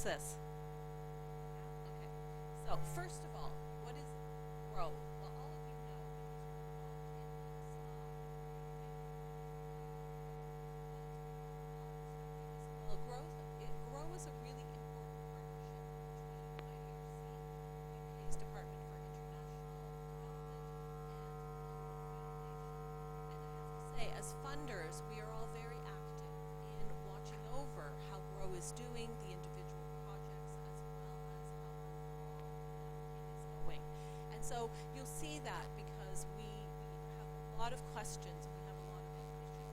this? Okay. So first of all, what is GrOW? Well, all of you know because we're involved in this. Well, GrOW is a really important partnership between IDRC, UK's Department for International Development, and the Foundation. And I have to say, as funders, we are all very active in watching over how GrOW is doing, the individual projects, as well as how overall it is going. And so you'll see that because we have a lot of questions and we have a lot of ambition.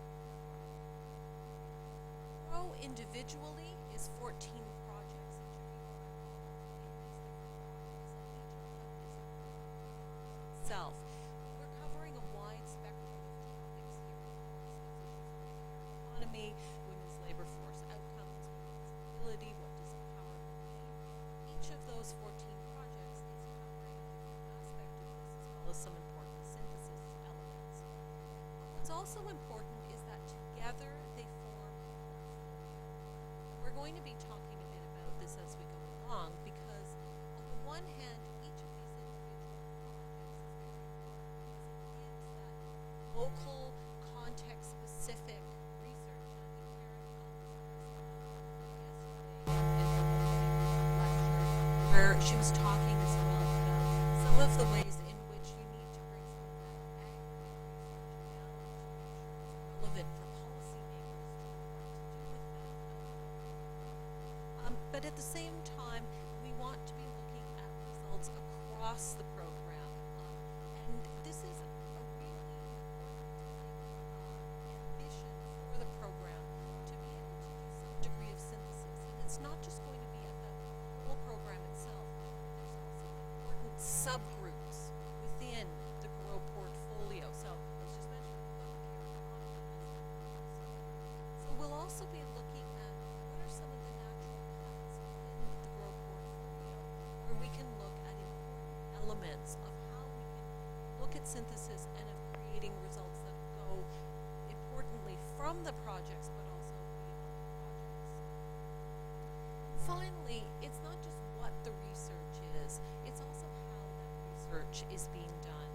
GrOW individually is 14 projects. Itself. We're covering a wide spectrum of topics here, of course, economy, women's labor force outcomes, women's mobility, what does empowerment mean? Each of those 14 projects is covering a different aspect of this, as well as some important synthesis elements. What's also important is that together they form a portfolio. And we're going to be talking a bit about this as we go along, because on the one hand, each of these individual projects is very important because it gives that local, context-specific research. And I think Karen yesterday where she was talking as well about some of the ways in which you need to bring some of that aggregate research now to make sure it's relevant for policymakers to know what to do with that. But at the same time, we want to be looking at results across the program. And this is a really important ambition for the program to be able to do some degree of synthesis. And it's not just going to be at the whole program itself. There's also important subgroups within the GrOW portfolio. So let's just mention so we'll also be looking at what are some of the natural paths within the GrOW portfolio where we can look at important elements of how we can look at synthesis and of creating results that go importantly from the projects but also beyond the projects. And finally, it's not just what the research is, it's also how that research is being done.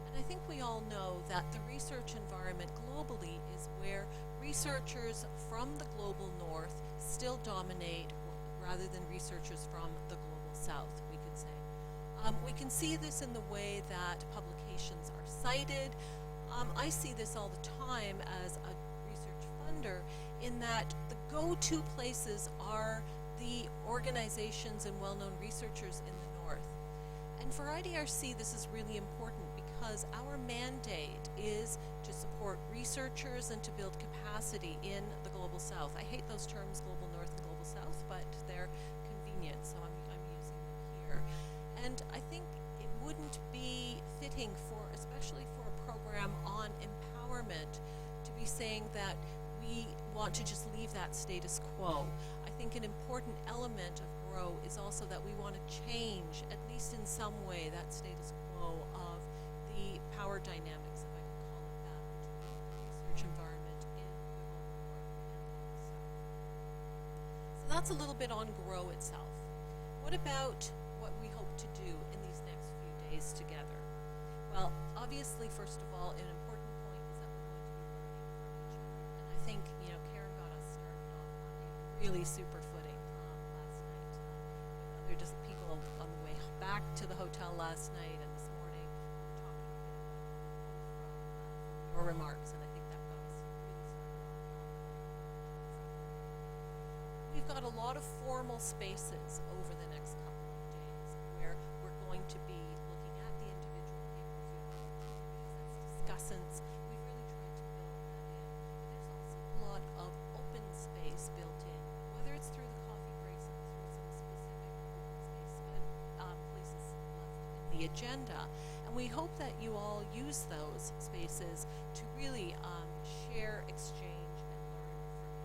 And I think we all know that the research environment globally is where researchers from the global north still dominate rather than researchers from the global south, we could say. We can see this in the way that publications are cited. I see this all the time as a research funder in that the go-to places are the organizations and well-known researchers in the north. And for IDRC, this is really important because our mandate is to support researchers and to build capacity in the global south. I hate those terms, global north and global south, but they're convenient, so I'm using them here. And I think it wouldn't be fitting for, especially for a program on empowerment, to be saying that we want to just leave that status quo. I think an important element of GrOW is also that we want to change, at least in some way, that status quo of the power dynamics, if I could call it that, between the research environment in the global north and the global south. So that's a little bit on GrOW itself. What about what we hope to do in these next few days together? Well, obviously, first of all, an important point is that we're going to be learning from each other. And I think, Caren got us started off on a really super footing last night with other just people on the way back to the hotel last night and this morning. We were talking a bit about from your remarks, and I think that got us really started on. We've got a lot of formal spaces over the next couple of days where we're going to be looking at the individual papers. We've got Discussants. We've really tried to build that in. There's also a lot of open space built in, whether it's through the coffee breaks or through some specific open space places left in the agenda. And we hope that you all use those spaces to really share, exchange, and learn from each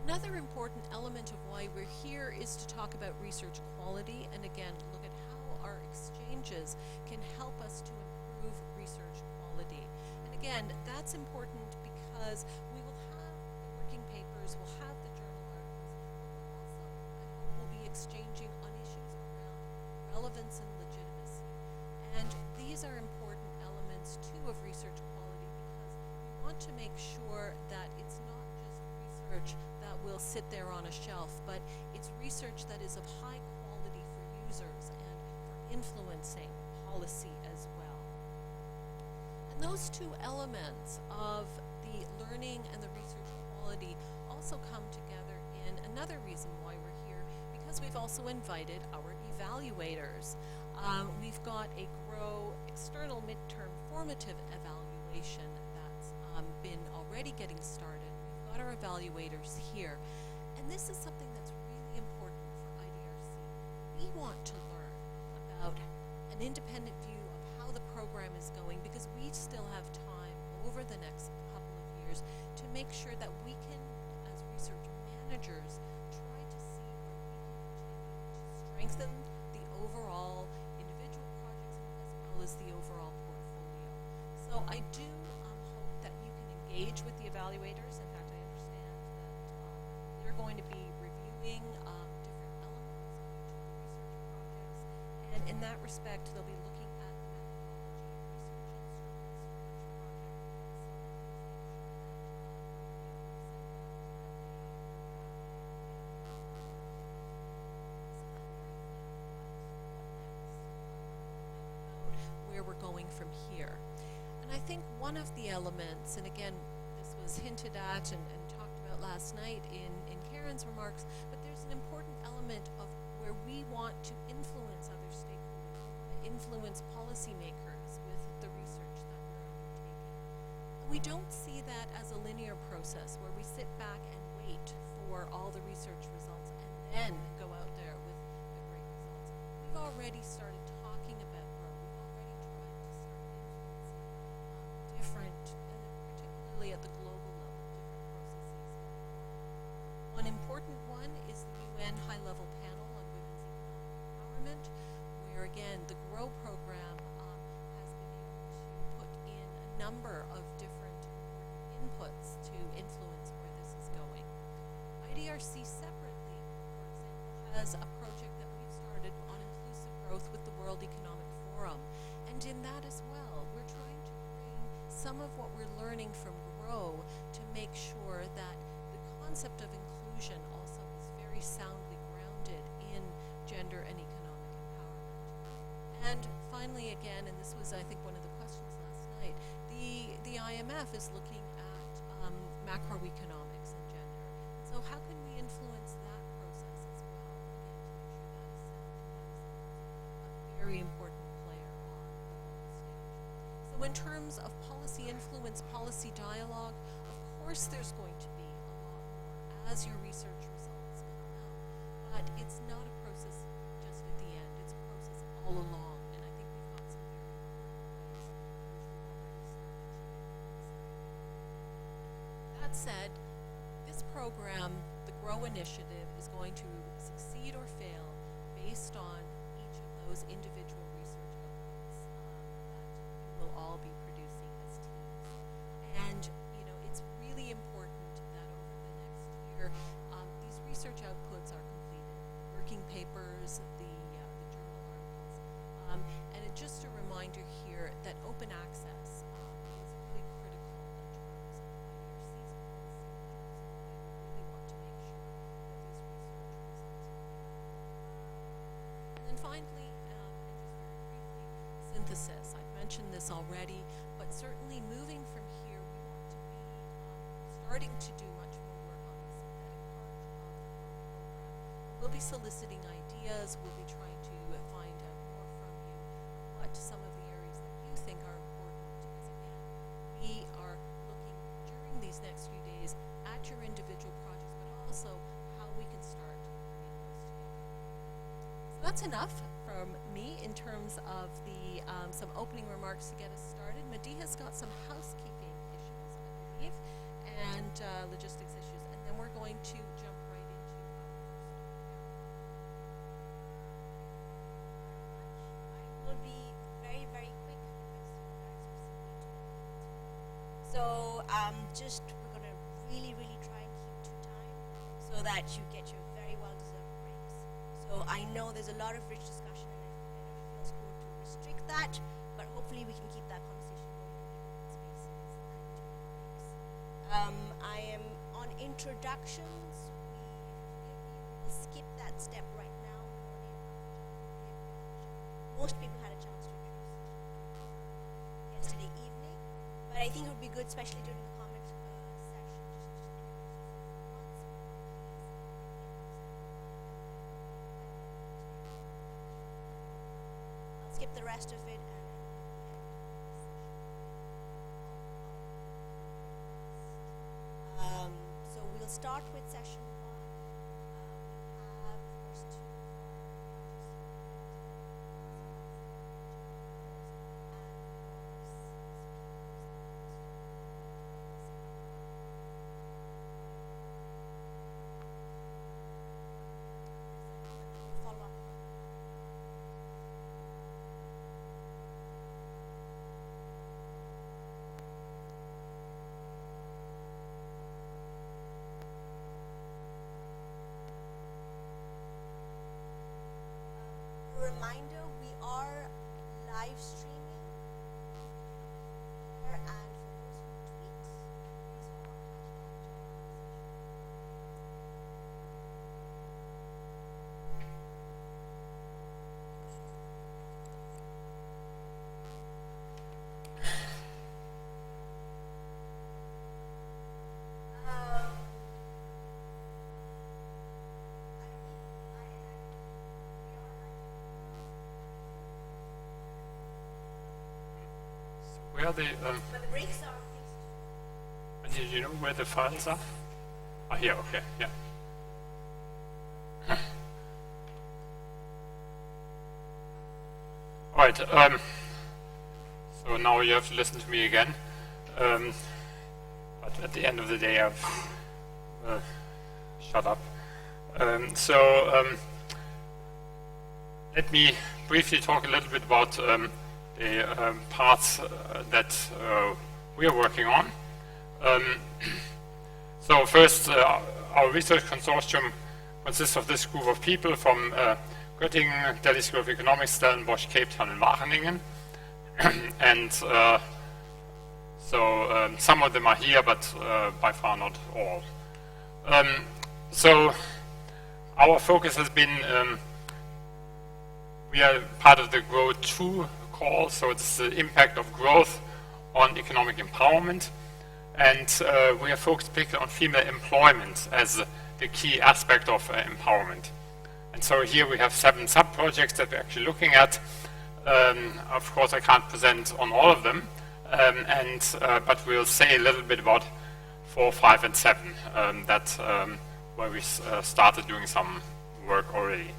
other. Another important element of why we're here is to talk about research quality and again look at how our exchanges can help us to improve research quality. And again, that's important because we will have the working papers, we'll have the journal articles, to make sure that it's not just research that will sit there on a shelf, but it's research that is of high quality for users and for influencing policy as well. And those two elements of the learning and the research quality also come together in another reason why we're here, because we've also invited our evaluators. We've got a GrOW external midterm formative evaluation that's been already getting started. We've got our evaluators here. And this is something that's really important for IDRC. We want to learn about an independent view of how the program is going, because we still have time over the next couple of years to make sure that we can, as research managers, try to see where we can continue to strengthen the overall individual projects as well as the overall portfolio. So I do hope that you can engage with the evaluators. In fact, I understand that they're going to be reviewing different elements of each of the research projects, and in that respect, they'll be looking at the where we're going from here. And I think one of the elements, and again, this was hinted at and talked about last night in Caren's remarks, but there's an important element of where we want to influence other stakeholders, influence policymakers with the research that we're undertaking. And we don't see that as a linear process where we sit back and wait for all the research results and then go out there with the great results. We've already started talking about GrOW. We've already tried to start influencing different, particularly at the global level, different processes. One important one is the UN High-Level Panel on Women's Economic Empowerment, where again the GrOW program has been able to put in a number of different important inputs to influence where this is going. IDRC separately, for example, has a project that we've started on inclusive growth with the World Economic Forum, and in that as well, we're trying to bring some of what we're learning from GrOW to make sure that the concept of inclusion also is very soundly grounded in gender and economic empowerment. And finally, again, and this was, I think, one of the questions last night, the IMF is looking at macroeconomics and gender. So how can we influence that process as well, again, to make sure that is sound, that is a very important player on the global stage. So in terms of policy influence, policy dialogue, of course there's going to be a lot more as your research results come out, but it's not a process just at the end, it's a process all along, and I think we've got some very important ways in which we've already started to influence. That said, this program, the GrOW initiative, is going to succeed or fail based on each of those individual research outputs that we will all be producing as teams. And it's really important that over the next year, these research outputs are completed, working papers, the journal articles, and just a reminder here that open access is really critical in terms of IDRC's policy, in terms of the way we really want to make sure that these research results are available. And then finally, and just very briefly, synthesis. I've mentioned this already, but certainly moving from here, we want to be starting to do much more work on the synthetic part of the program. We'll be soliciting ideas, we'll be trying to find out more from you what some of the areas that you think are important, because again, we are looking during these next few days at your individual projects, but also how we can start bringing those together. So that's enough from me in terms of the some opening remarks to get us started. Madiha's got some housekeeping issues, I believe, and logistics issues, and then we're going to jump right into our first I will be very, very quick because you guys are simply too late. So just we're going to really, really try and keep to time so that you get your very well-deserved breaks. So I know there's a lot of rich discussion and it feels good to restrict that, but hopefully we can keep that conversation going in the open spaces and during breaks. I am on introductions. We will skip that step right now. Most people had a chance to introduce yesterday evening, but I think it would be good, especially during the comment session, I'll skip the rest of it. So we'll start with session 1. We have first 2 follow up. Reminder, we are live streaming and for those who tweet, please follow Where the but the breaks are fixed. do you know where the files are? Ah, here. Okay, yeah. All right. So now you have to listen to me again. But at the end of the day, I've shut up. Let me briefly talk a little bit about the parts that we are working on. So first, our research consortium consists of this group of people from Göttingen, Delhi School of Economics, Stellenbosch, Cape Town, and Wageningen. And some of them are here, but by far not all. So our focus has been, we are part of the GrOW 2 call, so it's the impact of growth on economic empowerment. And we are focused particularly on female employment as the key aspect of empowerment. And so here we have 7 sub-projects that we're actually looking at. Of course, I can't present on all of them, but we'll say a little bit about 4, 5, and 7, where we started doing some work already.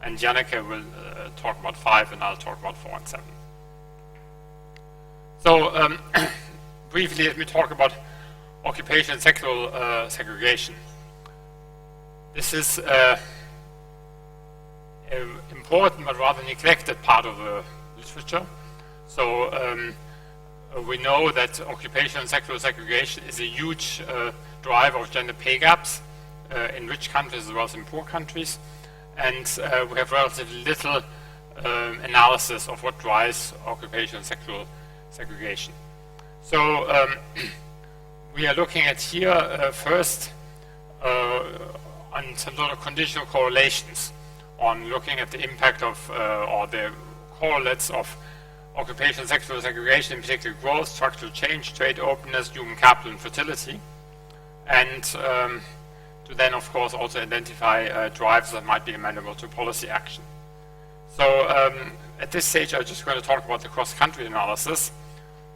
And Janneke will talk about 5, and I'll talk about 4 and 7. So briefly, let me talk about occupation and sexual segregation. This is an important but rather neglected part of the literature. So we know that occupation and sexual segregation is a huge driver of gender pay gaps in rich countries as well as in poor countries. And we have relatively little analysis of what drives occupation and sexual segregation. So we are looking at here first on some sort of conditional correlations on looking at the impact of or the correlates of occupation and sexual segregation, in particular growth, structural change, trade openness, human capital, and fertility. And to then, of course, also identify drivers that might be amenable to policy action. So at this stage, I'm just going to talk about the cross-country analysis,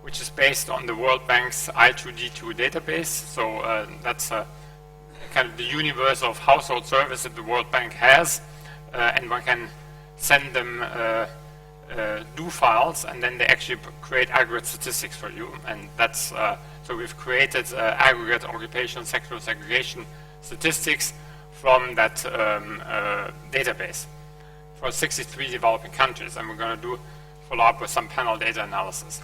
which is based on the World Bank's I2D2 database. So that's kind of the universe of household service that the World Bank has, and one can send them do files, and then they actually create aggregate statistics for you. And that's so we've created aggregate occupation sexual segregation statistics from that database for 63 developing countries, and we're going to do follow up with some panel data analysis.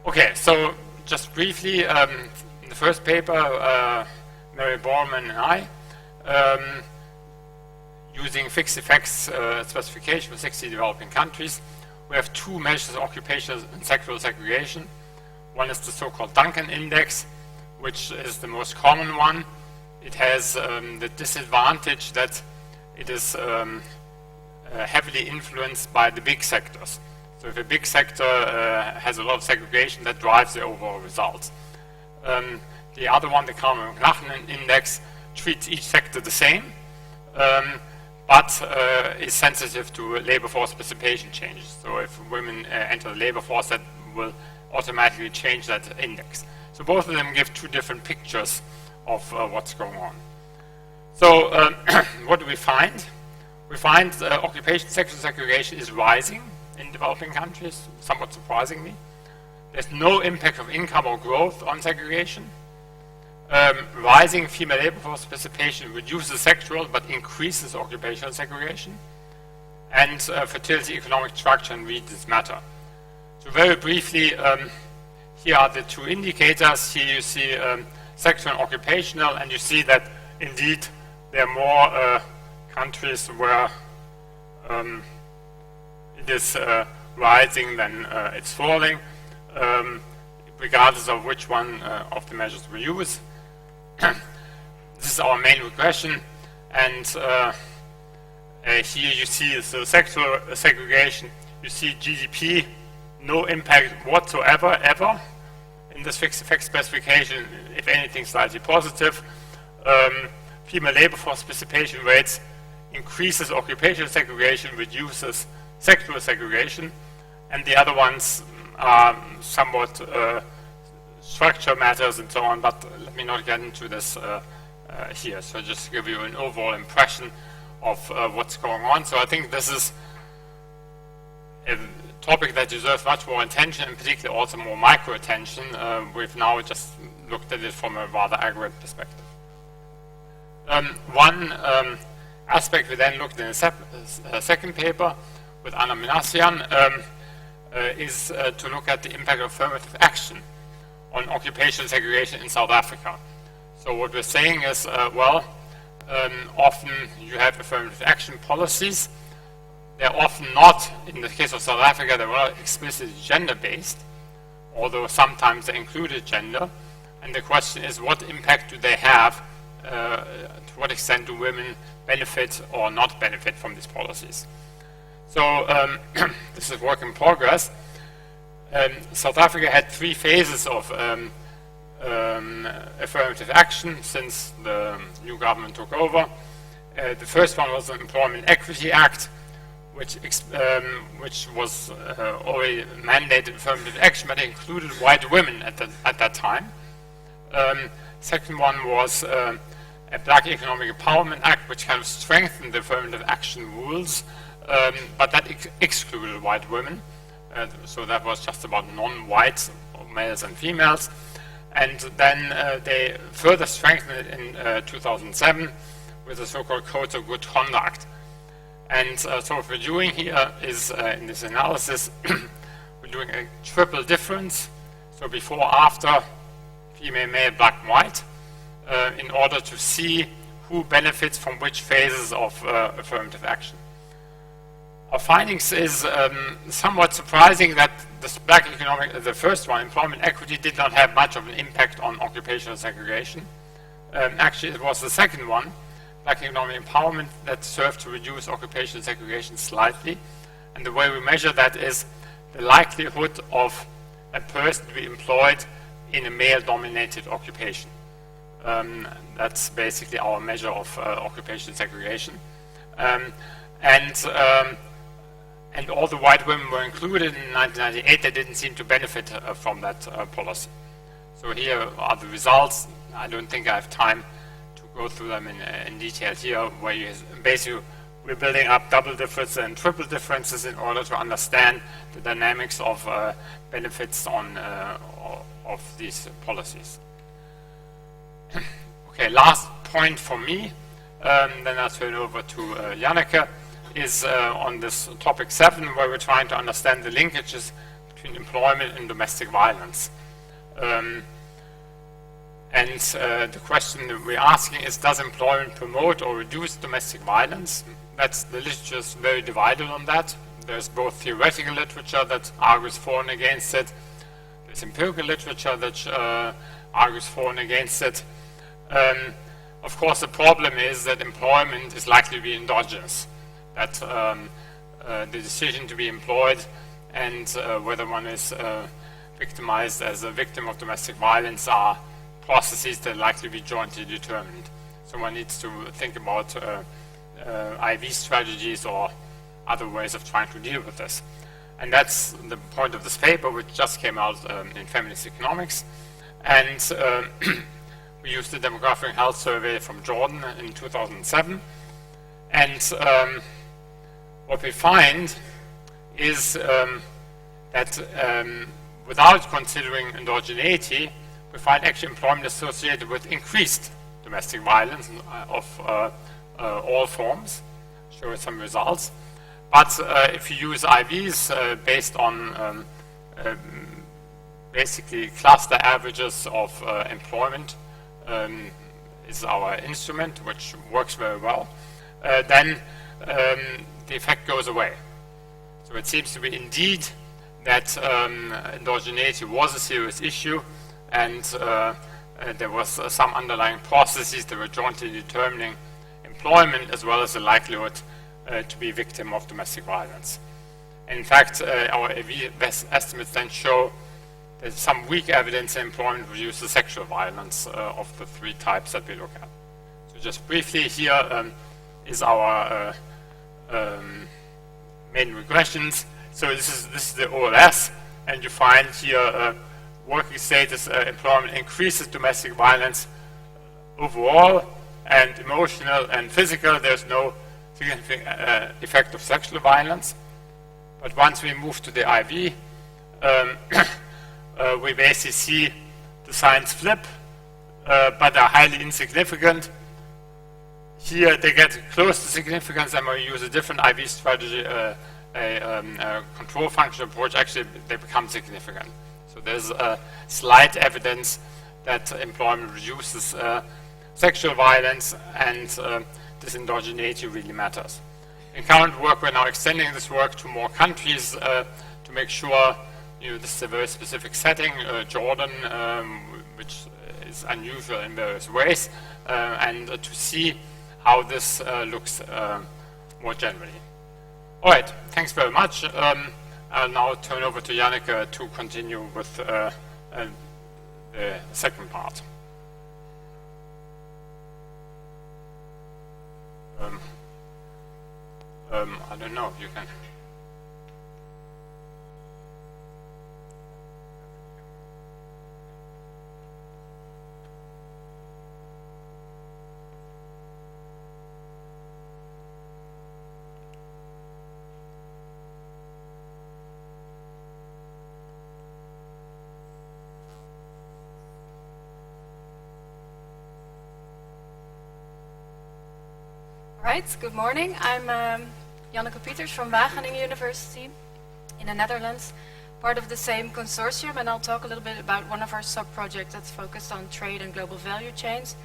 Okay, so just briefly, in the first paper, Mary Borman and I, using fixed effects specification for 60 developing countries, we have 2 measures of occupation and sexual segregation. One is the so-called Duncan index, which is the most common one. It has the disadvantage that it is heavily influenced by the big sectors. So if a big sector has a lot of segregation, that drives the overall results. The other one, the Klasen index, treats each sector the same, but is sensitive to labor force participation changes. So if women enter the labor force, that will automatically change that index. So both of them give two different pictures of what's going on. So what do we find? We find occupation sexual segregation is rising in developing countries, somewhat surprisingly. There's no impact of income or growth on segregation. Rising female labor force participation reduces sexual but increases occupational segregation. And fertility, economic structure, and regions matter. So very briefly, here are the two indicators. Here you see sexual and occupational, and you see that indeed there are more countries where it is rising than it's falling, regardless of which one of the measures we use. This is our main regression, and here you see the sexual segregation. You see GDP, no impact whatsoever, ever, in this fixed effect specification, if anything slightly positive. Female labor force participation rates increases occupational segregation, reduces sexual segregation, and the other ones are somewhat structure matters and so on, but let me not get into this here. So just to give you an overall impression of what's going on. So I think this is a topic that deserves much more attention, and particularly also more micro attention. We've now just looked at it from a rather aggregate perspective. One aspect we then looked in a second paper with Anna Minassian is to look at the impact of affirmative action on occupational segregation in South Africa. So what we're saying is, often you have affirmative action policies. They're often not, in the case of South Africa, they're not explicitly gender-based, although sometimes they included gender. And the question is, what impact do they have? To what extent do women benefit or not benefit from these policies? So this is work in progress. South Africa had 3 phases of affirmative action since the new government took over. The first one was the Employment Equity Act, which was already mandated affirmative action, but it included white women at that time. Second one was a Black Economic Empowerment Act, which kind of strengthened the affirmative action rules, but that excluded white women. So that was just about non-whites, males and females. And then they further strengthened it in 2007 with the so-called Codes of Good Conduct. And so what we're doing here is, in this analysis, we're doing a triple difference. So before, after, female, male, black, white, in order to see who benefits from which phases of affirmative action. Our findings is somewhat surprising that the first one, employment equity, did not have much of an impact on occupational segregation. Actually, it was the second one, Black Economic Empowerment, that served to reduce occupational segregation slightly. And the way we measure that is the likelihood of a person to be employed in a male-dominated occupation. That's basically our measure of occupational segregation. And all the white women were included in 1998. They didn't seem to benefit from that policy. So here are the results. I don't think I have time to go through them in detail here, where you basically we're building up double differences and triple differences in order to understand the dynamics of benefits of these policies. Okay, last point for me, then I'll turn over to Janneke, is on this topic 7, where we're trying to understand the linkages between employment and domestic violence. The question that we're asking is, does employment promote or reduce domestic violence? The literature is very divided on that. There's both theoretical literature that argues for and against it. There's empirical literature that argues for and against it. Of course, the problem is that employment is likely to be endogenous, that the decision to be employed and whether one is victimized as a victim of domestic violence are processes that are likely to be jointly determined. So one needs to think about IV strategies or other ways of trying to deal with this. And that's the point of this paper, which just came out in Feminist Economics. And we used the Demographic and Health Survey from Jordan in 2007. And what we find is that without considering endogeneity, we find actually employment associated with increased domestic violence of all forms. Show some results. But if you use IVs based on basically cluster averages of employment is our instrument, which works very well, then the effect goes away. So it seems to be indeed that endogeneity was a serious issue, and there was some underlying processes that were jointly determining employment as well as the likelihood to be a victim of domestic violence. And in fact, our AV estimates then show there's some weak evidence that employment reduces sexual violence of the three types that we look at. So just briefly, here is our main regressions. So this is the OLS, and you find here working status employment increases domestic violence overall, and emotional and physical. There's no significant effect of sexual violence. But once we move to the IV, we basically see the signs flip, but are highly insignificant. Here they get close to significance, and when we use a different IV strategy, a control function approach, actually they become significant. So there's slight evidence that employment reduces sexual violence, and this endogeneity really matters. In current work, we're now extending this work to more countries to make sure, this is a very specific setting, Jordan, which is unusual in various ways, and to see how this looks more generally. All right, thanks very much. I'll now turn over to Yannick to continue with the second part. I don't know, you can. Right, good morning. I'm Pieters from Wageningen University in the Netherlands, part of the same consortium, and I'll talk a little bit about one of our sub-projects that's focused on trade and global value chains,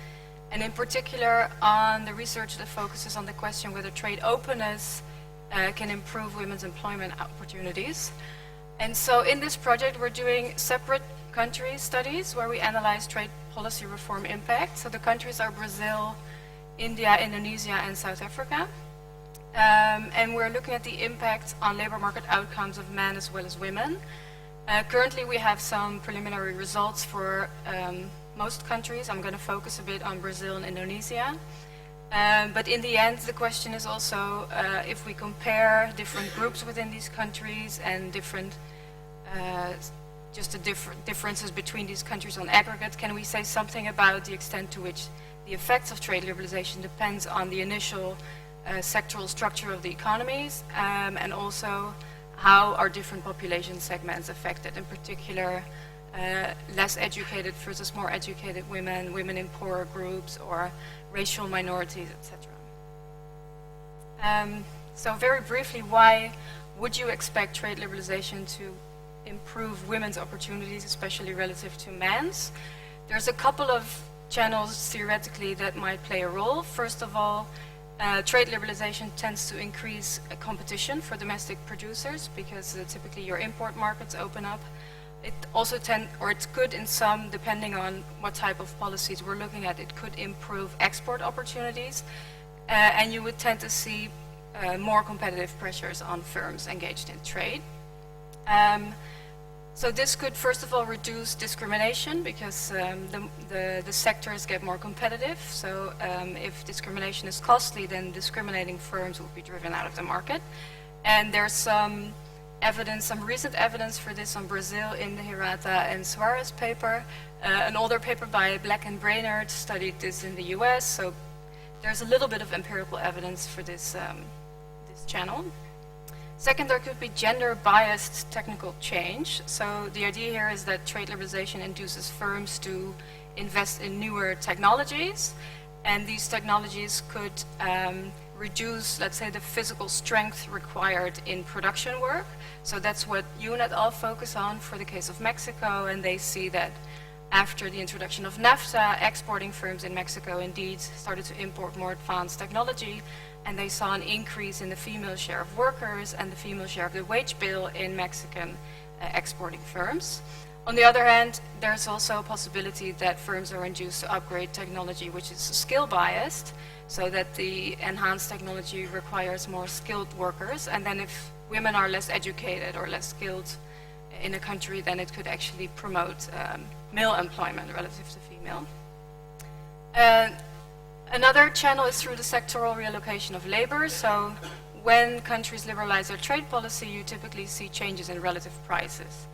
and in particular on the research that focuses on the question whether trade openness can improve women's employment opportunities. And so in this project we're doing separate country studies where we analyze trade policy reform impact. So the countries are Brazil, India, Indonesia, and South Africa. And we're looking at the impact on labor market outcomes of men as well as women. Currently we have some preliminary results for most countries. I'm going to focus a bit on Brazil and Indonesia. But in the end, the question is also if we compare different groups within these countries and different differences between these countries on aggregate, can we say something about the extent to which the effects of trade liberalization depends on the initial sectoral structure of the economies, and also how are different population segments affected, in particular less educated versus more educated women, women in poorer groups, or racial minorities, etc. So very briefly, why would you expect trade liberalization to improve women's opportunities, especially relative to men's? There's a couple of channels theoretically that might play a role. First of all, trade liberalization tends to increase competition for domestic producers because typically your import markets open up. it also it could in some, depending on what type of policies we're looking at, it could improve export opportunities, and you would tend to see more competitive pressures on firms engaged in trade. So this could first of all reduce discrimination because the sectors get more competitive. So if discrimination is costly, then discriminating firms will be driven out of the market. And there's some evidence, some recent evidence for this on Brazil in the Hirata and Suarez paper. An older paper by Black and Brainerd studied this in the US. So there's a little bit of empirical evidence for this, this channel. Second, there could be gender-biased technical change. So the idea here is that trade liberalization induces firms to invest in newer technologies, and these technologies could reduce, let's say, the physical strength required in production work. So that's what Yoon et al. Focus on for the case of Mexico, and they see that after the introduction of NAFTA, exporting firms in Mexico indeed started to import more advanced technology, and they saw an increase in the female share of workers and the female share of the wage bill in Mexican exporting firms. On the other hand, there's also a possibility that firms are induced to upgrade technology which is skill biased, so that the enhanced technology requires more skilled workers, and then if women are less educated or less skilled in a country, then it could actually promote male employment relative to female. Another channel is through the sectoral reallocation of labor. So when countries liberalize their trade policy, you typically see changes in relative prices.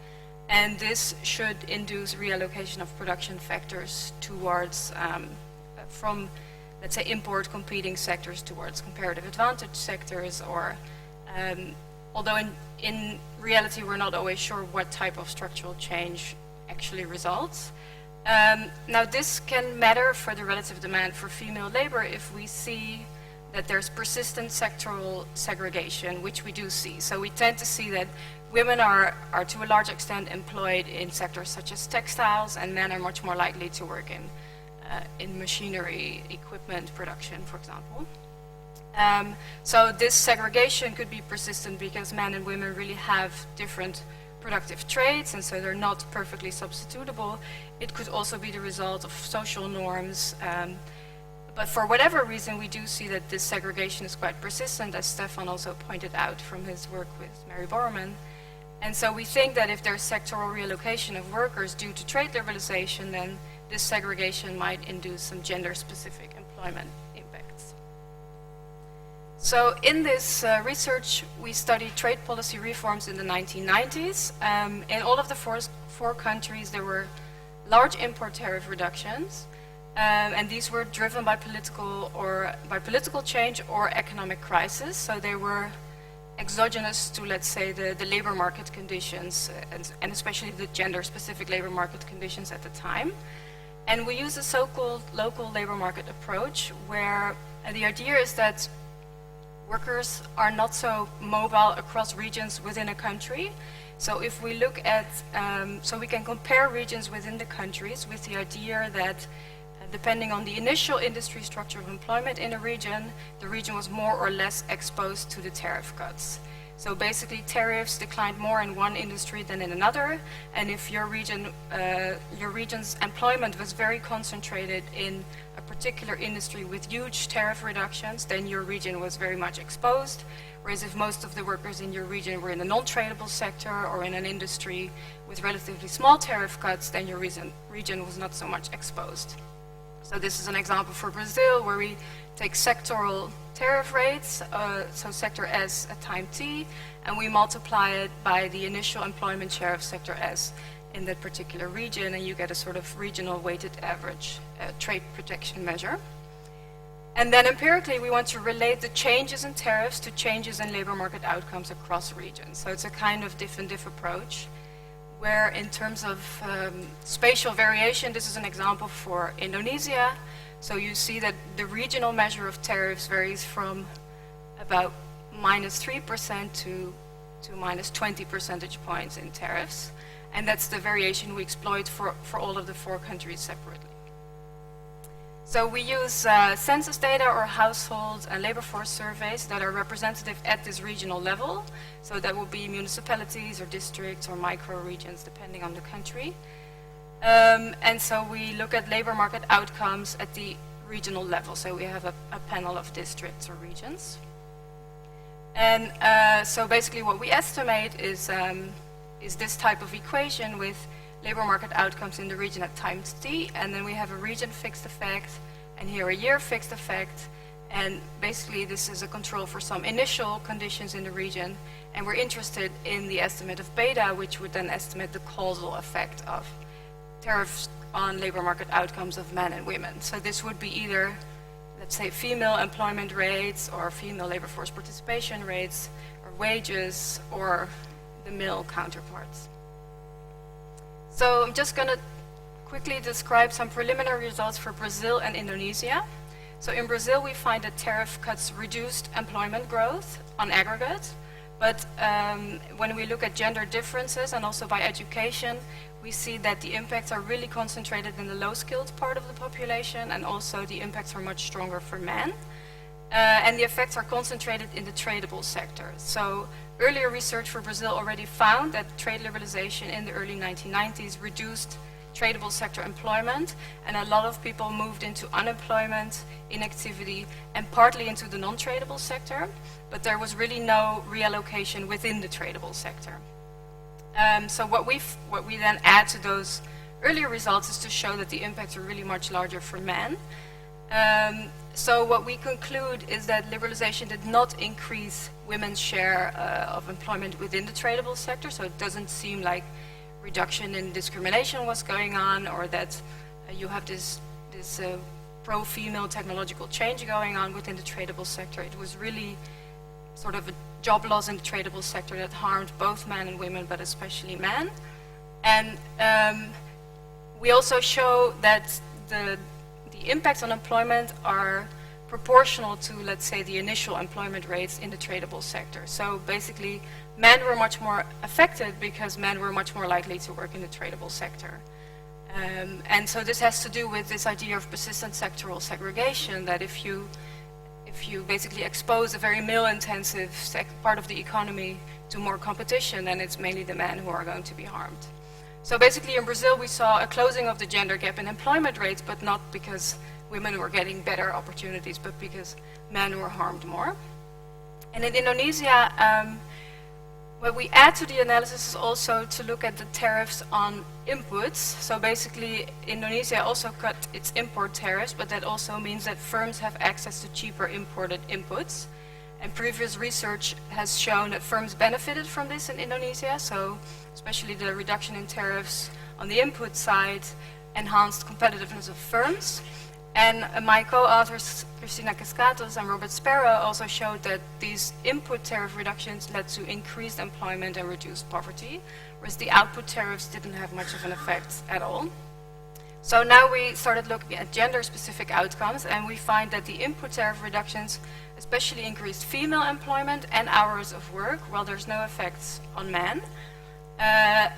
And this should induce reallocation of production factors towards, from, let's say, import competing sectors towards comparative advantage sectors, or, although in reality we're not always sure what type of structural change actually results. Now this can matter for the relative demand for female labor if we see that there's persistent sectoral segregation, which we do see. So we tend to see that women are to a large extent employed in sectors such as textiles, and men are much more likely to work in machinery, equipment production, for example. So this segregation could be persistent because men and women really have different productive traits, and so they're not perfectly substitutable. It could also be the result of social norms, but for whatever reason we do see that this segregation is quite persistent, as Stephan also pointed out from his work with Mary Borman. And so we think that if there's sectoral reallocation of workers due to trade liberalization, then this segregation might induce some gender-specific employment impacts. So in this research, we studied trade policy reforms in the 1990s. In all of the four countries, there were large import tariff reductions, and these were driven by political change or economic crisis. So they were exogenous to, let's say, the labor market conditions, and especially the gender-specific labor market conditions at the time. And we use a so-called local labor market approach, where the idea is that workers are not so mobile across regions within a country. So if we look at, so we can compare regions within the countries with the idea that depending on the initial industry structure of employment in a region, the region was more or less exposed to the tariff cuts. So basically tariffs declined more in one industry than in another, and if your region's employment was very concentrated in a particular industry with huge tariff reductions, then your region was very much exposed. Whereas if most of the workers in your region were in a non-tradable sector or in an industry with relatively small tariff cuts, then your region was not so much exposed. So this is an example for Brazil, where we take sectoral tariff rates, so sector S at time t, and we multiply it by the initial employment share of sector S in that particular region, and you get a sort of regional weighted average trade protection measure. And then empirically, we want to relate the changes in tariffs to changes in labor market outcomes across regions. So it's a kind of diff and diff approach, where in terms of spatial variation, this is an example for Indonesia. So you see that the regional measure of tariffs varies from about -3% to minus 20 percentage points in tariffs. And that's the variation we exploit for all of the four countries separately. So we use census data or household and labor force surveys that are representative at this regional level. So that will be municipalities or districts or micro-regions depending on the country. And so we look at labor market outcomes at the regional level. So we have a panel of districts or regions. And so basically what we estimate is this type of equation with labor market outcomes in the region at times t, and then we have a region fixed effect, and here a year fixed effect, and basically this is a control for some initial conditions in the region, and we're interested in the estimate of beta, which would then estimate the causal effect of tariffs on labor market outcomes of men and women. So this would be either, let's say, female employment rates, or female labor force participation rates, or wages, or the male counterparts. So I'm just going to quickly describe some preliminary results for Brazil and Indonesia. So in Brazil, we find that tariff cuts reduced employment growth on aggregate, but when we look at gender differences and also by education, we see that the impacts are really concentrated in the low-skilled part of the population, and also the impacts are much stronger for men. And the effects are concentrated in the tradable sector. So earlier research for Brazil already found that trade liberalization in the early 1990s reduced tradable sector employment, and a lot of people moved into unemployment, inactivity, and partly into the non-tradable sector, but there was really no reallocation within the tradable sector. So what we then add to those earlier results is to show that the impacts are really much larger for men. So what we conclude is that liberalization did not increase women's share of employment within the tradable sector, so it doesn't seem like reduction in discrimination was going on, or that you have this pro-female technological change going on within the tradable sector. It was really sort of a job loss in the tradable sector that harmed both men and women, but especially men. And we also show that the impacts on employment are proportional to, let's say, the initial employment rates in the tradable sector. So basically, men were much more affected because men were much more likely to work in the tradable sector. And so this has to do with this idea of persistent sectoral segregation, that if you basically expose a very male-intensive part of the economy to more competition, then it's mainly the men who are going to be harmed. So basically in Brazil we saw a closing of the gender gap in employment rates, but not because women were getting better opportunities, but because men were harmed more. And in Indonesia, what we add to the analysis is also to look at the tariffs on inputs. So basically Indonesia also cut its import tariffs, but that also means that firms have access to cheaper imported inputs. And previous research has shown that firms benefited from this in Indonesia, so especially the reduction in tariffs on the input side enhanced competitiveness of firms. And my co-authors, Cristina Cascatos and Robert Sparrow, also showed that these input tariff reductions led to increased employment and reduced poverty, whereas the output tariffs didn't have much of an effect at all. So now we started looking at gender-specific outcomes, and we find that the input tariff reductions especially increased female employment and hours of work, while there's no effects on men.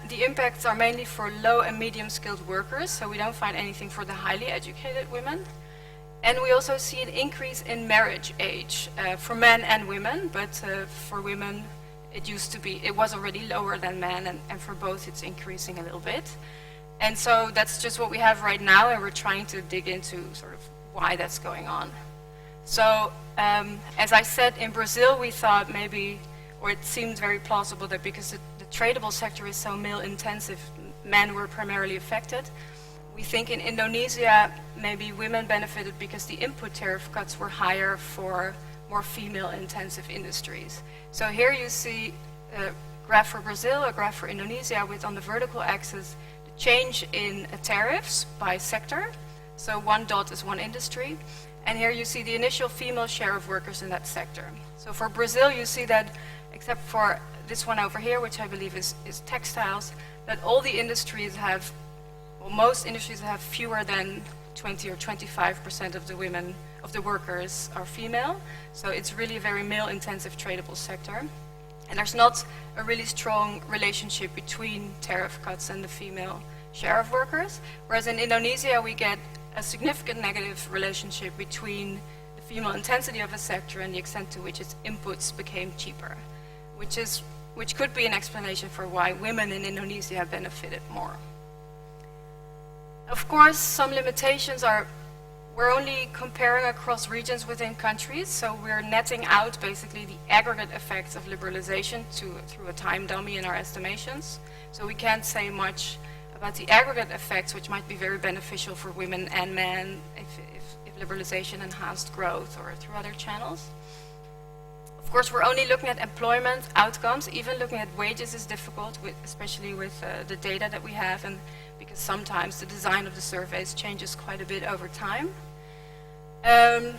The impacts are mainly for low and medium skilled workers, so we don't find anything for the highly educated women. And we also see an increase in marriage age for men and women, but for women it was already lower than men, and for both it's increasing a little bit. And so that's just what we have right now, and we're trying to dig into sort of why that's going on. So as I said, in Brazil we thought maybe, or it seemed very plausible that because the tradable sector is so male intensive, men were primarily affected. We think in Indonesia maybe women benefited because the input tariff cuts were higher for more female intensive industries. So here you see a graph for Brazil, a graph for Indonesia, with on the vertical axis the change in tariffs by sector. So one dot is one industry. And here you see the initial female share of workers in that sector. So for Brazil, you see that, except for this one over here, which I believe is textiles, that all the industries have, well, most industries have fewer than 20 or 25% of the women, of the workers are female. So it's really a very male-intensive tradable sector. And there's not a really strong relationship between tariff cuts and the female share of workers. Whereas in Indonesia, we get a significant negative relationship between the female intensity of a sector and the extent to which its inputs became cheaper, which could be an explanation for why women in Indonesia have benefited more. Of course, some limitations are we're only comparing across regions within countries, so we're netting out basically the aggregate effects of liberalization through a time dummy in our estimations. So we can't say much about the aggregate effects, which might be very beneficial for women and men if liberalization enhanced growth or through other channels. Of course, we're only looking at employment outcomes. Even looking at wages is difficult, especially with the data that we have, and because sometimes the design of the surveys changes quite a bit over time. And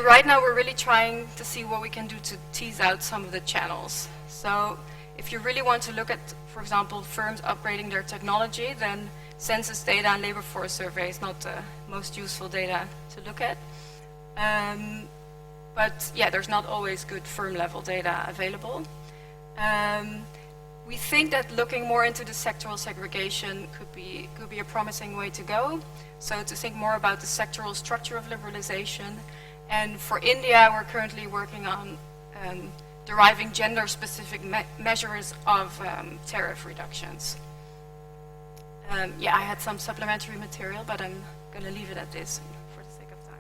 right now we're really trying to see what we can do to tease out some of the channels. So if you really want to look at, for example, firms upgrading their technology, then census data and labor force survey is not the most useful data to look at. But yeah, there's not always good firm level data available. We think that looking more into the sectoral segregation could be a promising way to go. So to think more about the sectoral structure of liberalization. And for India, we're currently working on deriving gender-specific measures of tariff reductions. Yeah, I had some supplementary material, but I'm going to leave it at this for the sake of time.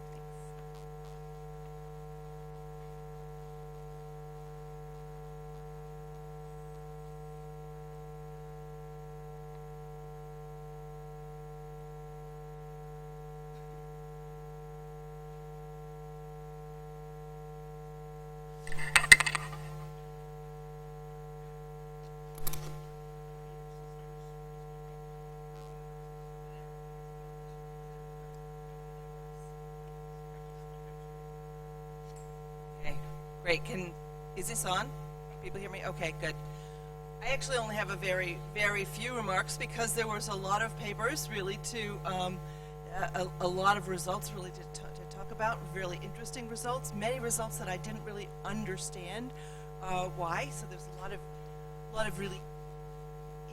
Thanks. Great. Is this on? Can people hear me? Okay, good. I actually only have a very few remarks because there was a lot of papers really to, a lot of results really to talk about, really interesting results, many results that I didn't really understand why. So there's a lot of really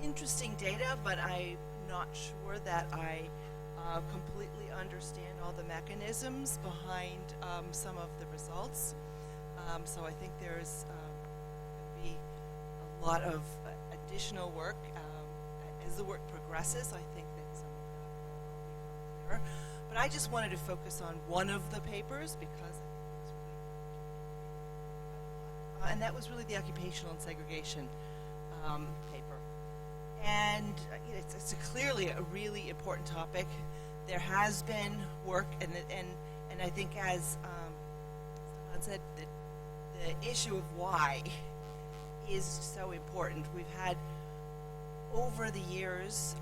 interesting data, but I'm not sure that I completely understand all the mechanisms behind some of the results. So I think there's going to be a lot of additional work. As the work progresses, I think that some of that will become clearer. But I just wanted to focus on one of the papers because I think it's really and that was really the occupational and segregation paper. And it's clearly a really important topic. There has been work, and I think as Stephan said, that the issue of why is so important. We've had over the years,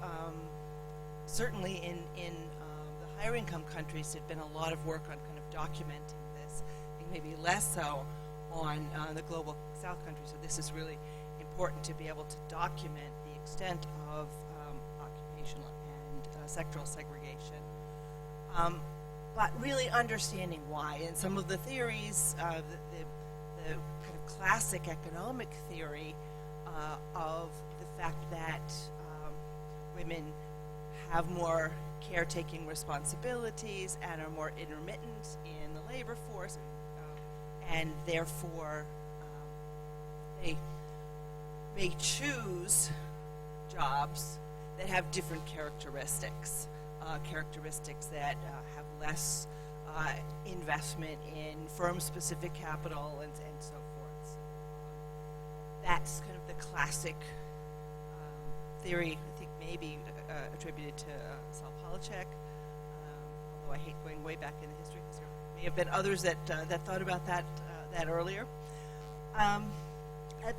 certainly in the higher income countries, there's been a lot of work on kind of documenting this. I think maybe less so on the global south countries. So this is really important to be able to document the extent of occupational and sectoral segregation. But really understanding why, and some of the theories, the kind of classic economic theory of the fact that women have more caretaking responsibilities and are more intermittent in the labor force, and therefore they may choose jobs that have different characteristics, characteristics that have less investment in firm-specific capital and so forth. So, that's kind of the classic theory, I think maybe attributed to Sal Polacek, although I hate going way back in the history because there may have been others that thought about that earlier. And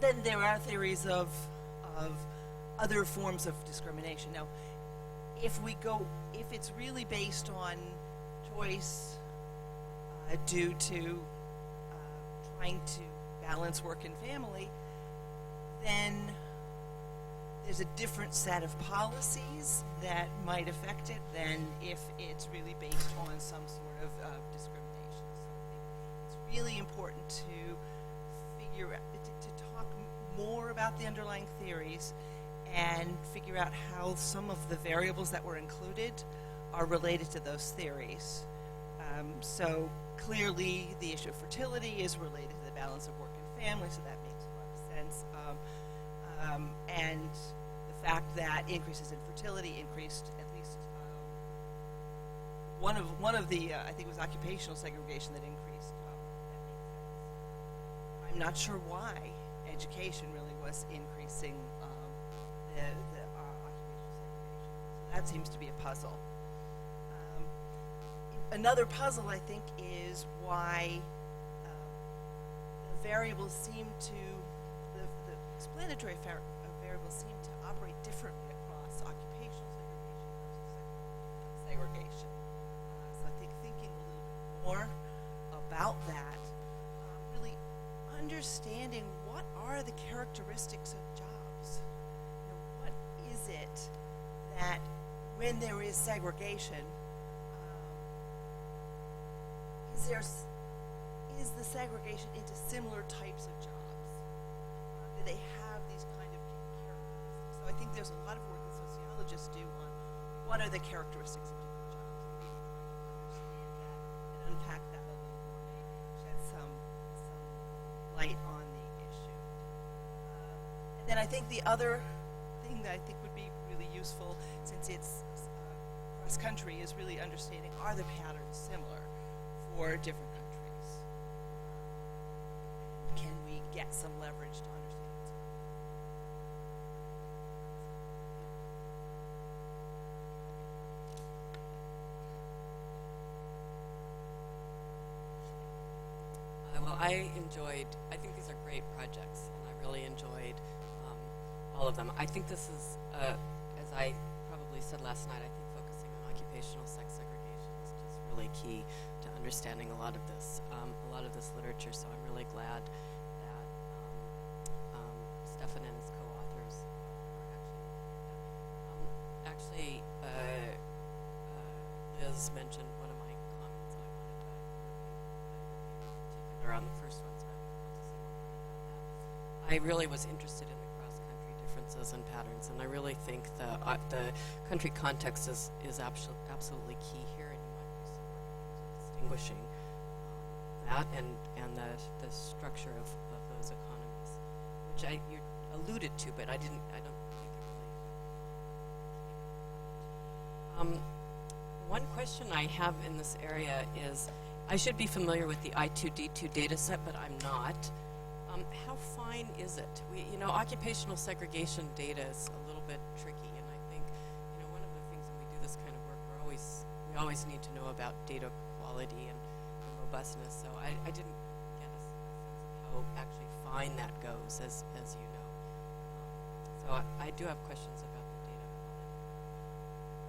then there are theories of other forms of discrimination. Now, if it's really based on choice due to trying to balance work and family, then there's a different set of policies that might affect it than if it's really based on some sort of discrimination. So I think it's really important to talk more about the underlying theories and figure out how some of the variables that were included are related to those theories. So clearly, the issue of fertility is related to the balance of work and family, so that makes a lot of sense. And the fact that increases in fertility increased at least one of the I think it was occupational segregation that increased. That makes sense. I'm not sure why education really was increasing the occupational segregation. So that seems to be a puzzle. Another puzzle, I think, is why the variables seem to, the explanatory variables seem to operate differently across occupational segregation versus segregation. So I think thinking a little bit more about that, really understanding what are the characteristics of jobs. You know, what is it that when there is segregation, is the segregation into similar types of jobs? Do they have these kind of characteristics? So I think there's a lot of work that sociologists do on what are the characteristics of different jobs, and really trying to understand that and unpack that a little more, maybe shed some light on the issue. And then I think the other thing that I think would be really useful, since it's cross country, is really understanding, are the patterns similar for different countries? Can we get some leverage to understand what's going Well, I think these are great projects, and I really enjoyed all of them. I think this is, as I probably said last night, I think focusing on occupational sex segregation is just really key to understanding a lot of this literature. So I'm really glad that Stephan and his co-authors are actually Liz mentioned one of my comments that I wanted to particular on the first one, so I want to say more about that. I really was interested in the cross-country differences and patterns, and I really think the country context is absolutely key here, and you might do some work in terms of distinguishing that and the structure of those economies, which you alluded to, but I don't think it really. One question I have in this area is, I should be familiar with the I2D2 data set, but I'm not. How fine is it? Occupational segregation data is a little bit tricky, and I think, one of the things when we do this kind of work, we always need to know about data quality and robustness. So I didn't get a sense of how actually fine that goes, as you know. So I do have questions about the data quality.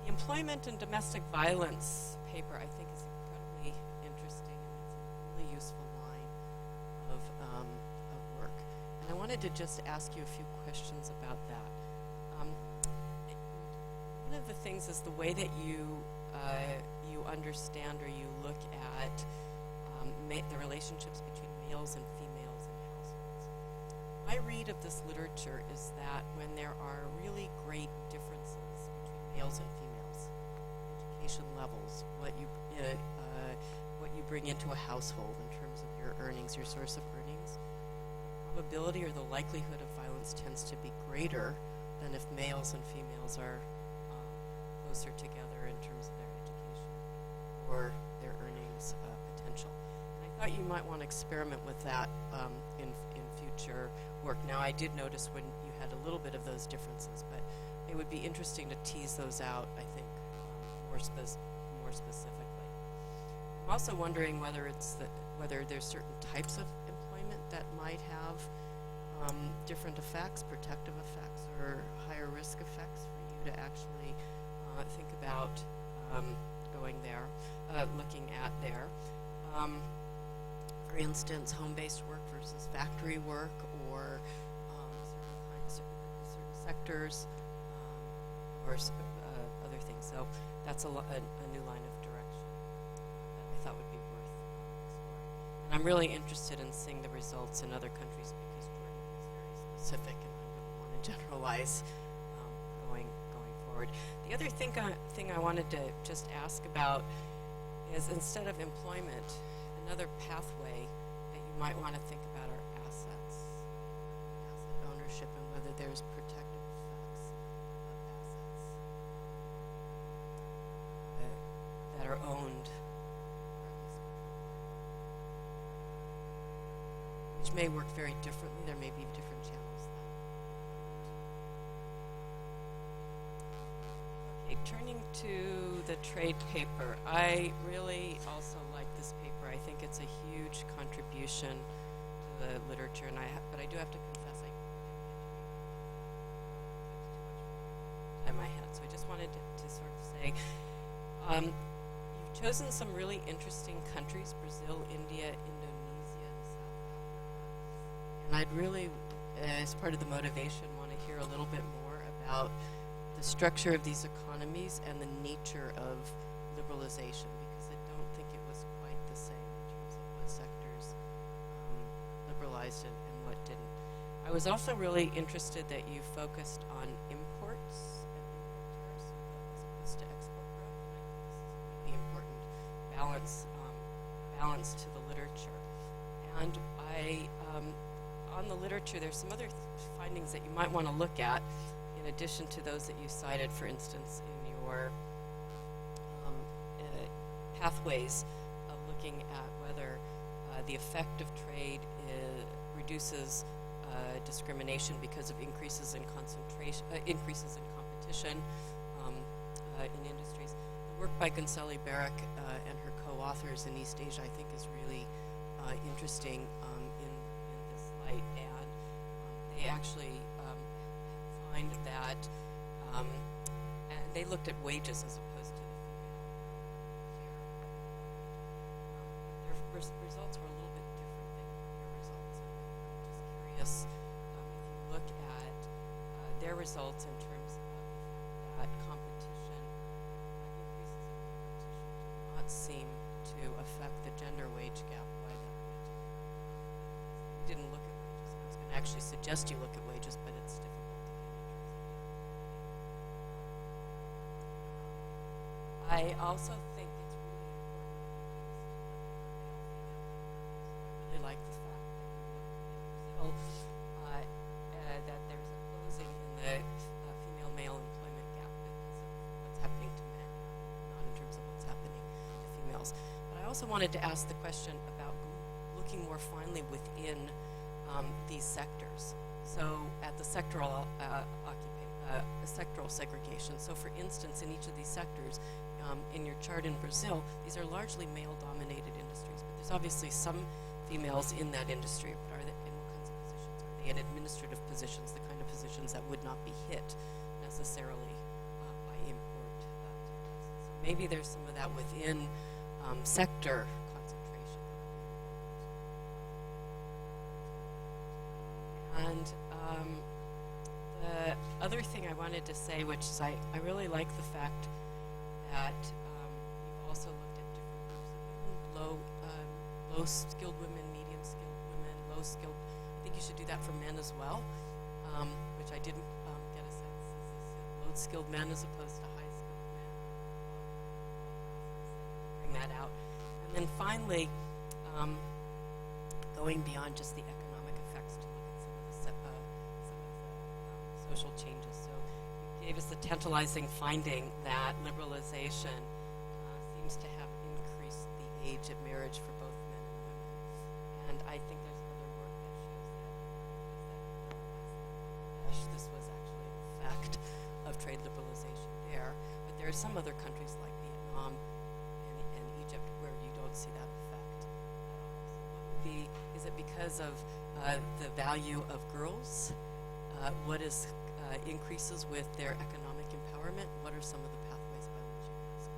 The employment and domestic violence paper, I think, is incredibly interesting, and it's a really useful line of work. And I wanted to just ask you a few questions about that. One of the things is the way that you understand or you look at the relationships between males and females in households. My read of this literature is that when there are really great differences between males and females, education levels, what you bring into a household in terms of your earnings, your source of earnings, the probability or the likelihood of violence tends to be greater than if males and females are closer together in terms of their education or their earnings potential. And I thought you might want to experiment with that in future work. Now, I did notice when you had a little bit of those differences, but it would be interesting to tease those out, I think, more specifically. I'm also wondering whether there's certain types of employment that might have different effects, protective effects, or higher risk effects for you to actually think about going there, looking at there. For instance, home-based work versus factory work, or certain sectors, or other things. So that's a new line of direction that I thought would be worth exploring. And I'm really interested in seeing the results in other countries because Jordan is very specific, and I wouldn't want to generalize going forward. forward. The other thing I wanted to just ask about is, instead of employment, another pathway that you might want to think about are assets, asset ownership, and whether there's protective effects of assets that are owned, or at least controlled, which may work very differently. There may be different channels that. Okay, turning to the trade paper, I really also like this paper. I think it's a huge contribution to the literature, and but I do have to confess I didn't get to read time I had. So I just wanted to sort of say, you've chosen some really interesting countries: Brazil, India, Indonesia, and South Africa. And I'd really, as part of the motivation, want to hear a little bit more about the structure of these economies and the nature of liberalization, because I don't think it was quite the same in terms of what sectors liberalized and what didn't. I was also really interested that you focused on imports and import tariffs as opposed to export growth. And I think this is a really important balance to the literature. And on the literature, there's some other findings that you might want to look at, in addition to those that you cited, for instance, in your pathways of looking at whether the effect of trade reduces discrimination because of increases in concentration, increases in competition in industries. The work by Gonçalves Barrick and her co-authors in East Asia, I think, is really interesting in this light, and they actually find that, and they looked at wages as opposed to the female share. Their results were a little bit different than your results. And I'm just curious if you look at their results in terms of that competition, increases in competition do not seem to affect the gender wage gap quite that much. We didn't look at wages. I was going to actually suggest you look at wages, but it's difficult. I also think it's really important, I really like the fact that we look in Brazil, that there's a closing in the female-male employment gap because of what's happening to men, not in terms of what's happening to females. But I also wanted to ask the question about looking more finely within these sectors. So at the sectoral sectoral segregation. So for instance, in each of these sectors, in your chart in Brazil, these are largely male-dominated industries, but there's obviously some females in that industry. But are they in what kinds of positions? Are they in administrative positions, the kind of positions that would not be hit necessarily by import tariffs? So maybe there's some of that within sector concentration. And the other thing I wanted to say, which is I really like the fact that you've also looked at different groups of women, low-skilled women, medium-skilled women, low-skilled. I think you should do that for men as well, which I didn't get a sense. Is this low-skilled men as opposed to high-skilled men? Bring that out. And then finally, going beyond just the economic effects to look at some of the social changes. So you gave us the tantalizing finding that liberalization seems to have increased the age of marriage for both men and women. And I think there's other work that shows that this was actually an effect of trade liberalization there. But there are some other countries like Vietnam and Egypt where you don't see that effect at all. So what would be, is it because of the value of girls? What is increases with their economic empowerment? What are some of the pathways by which you ask?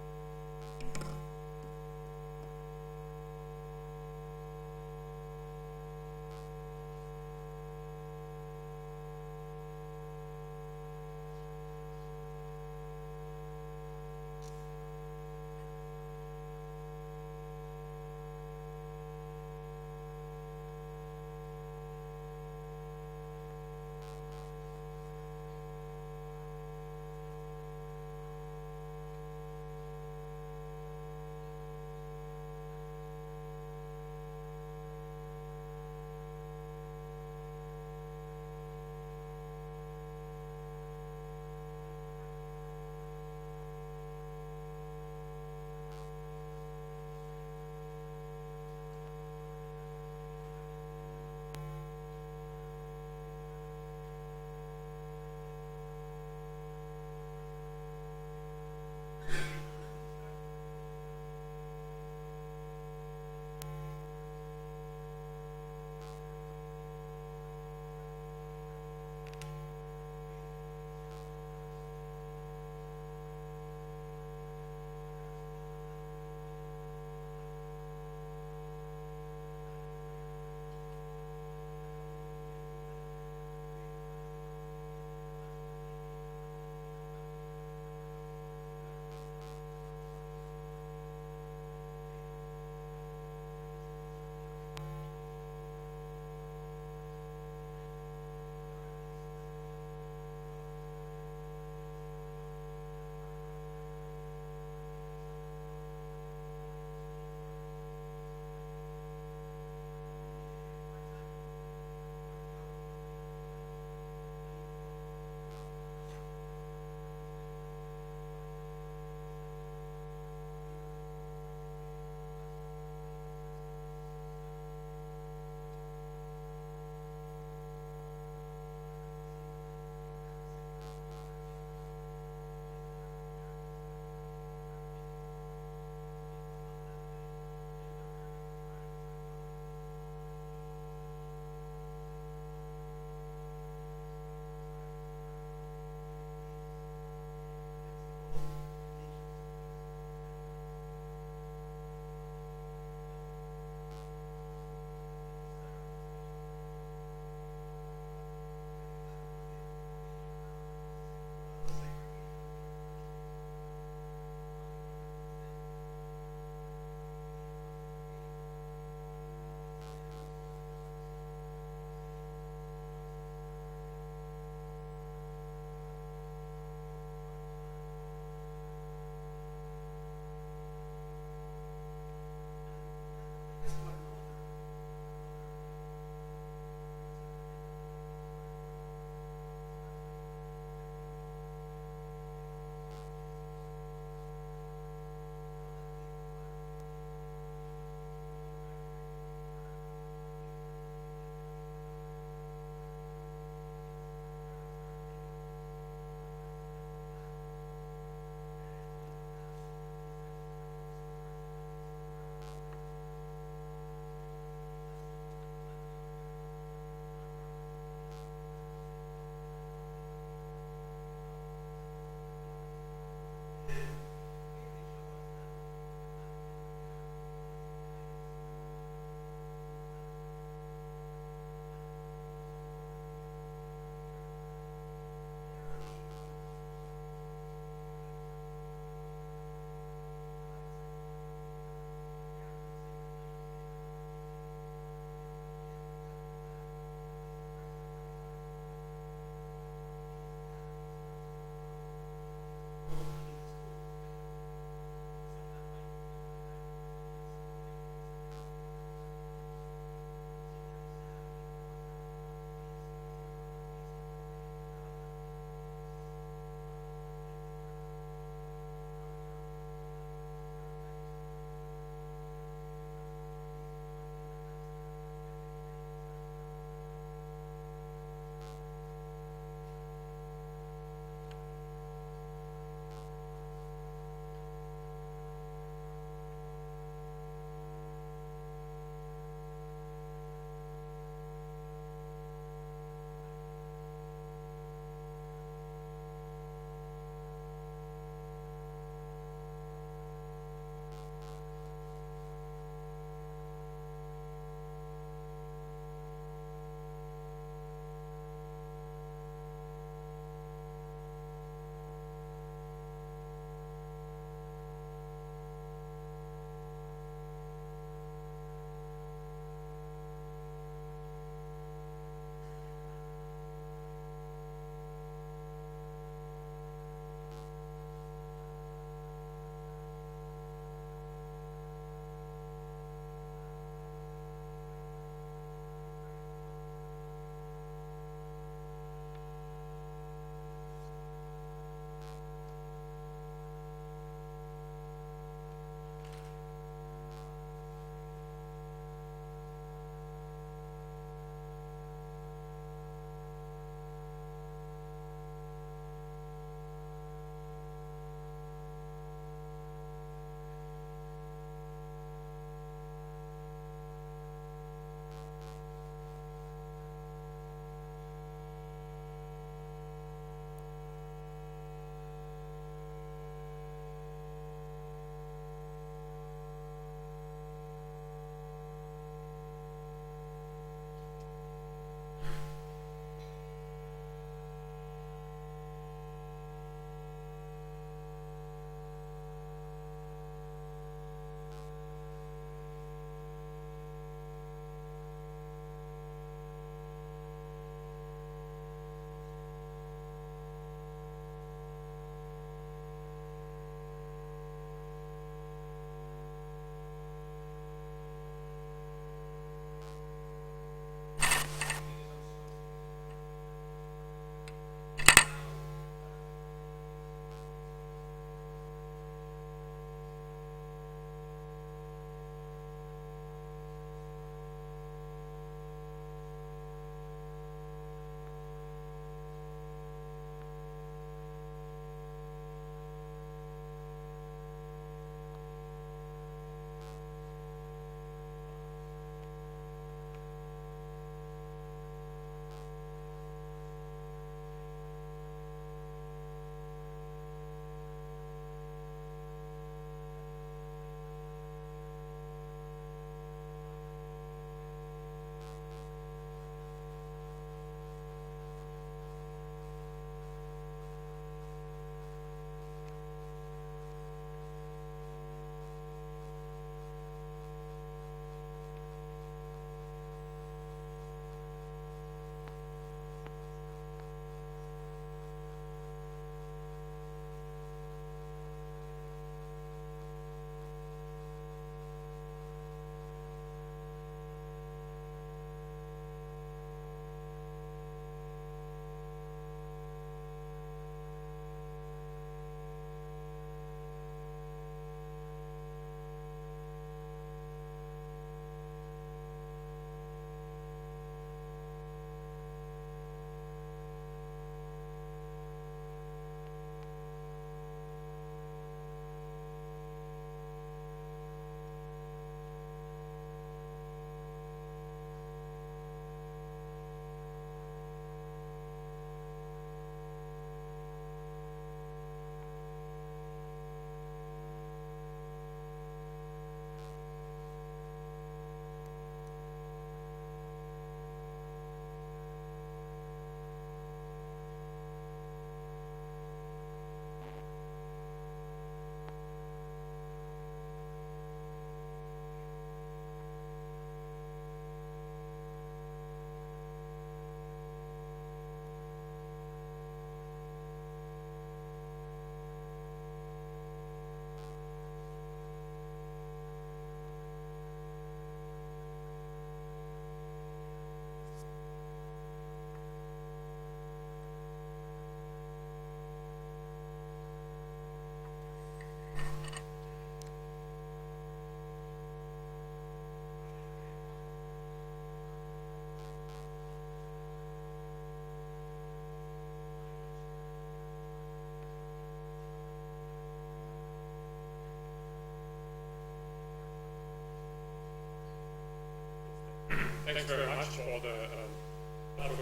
very much for the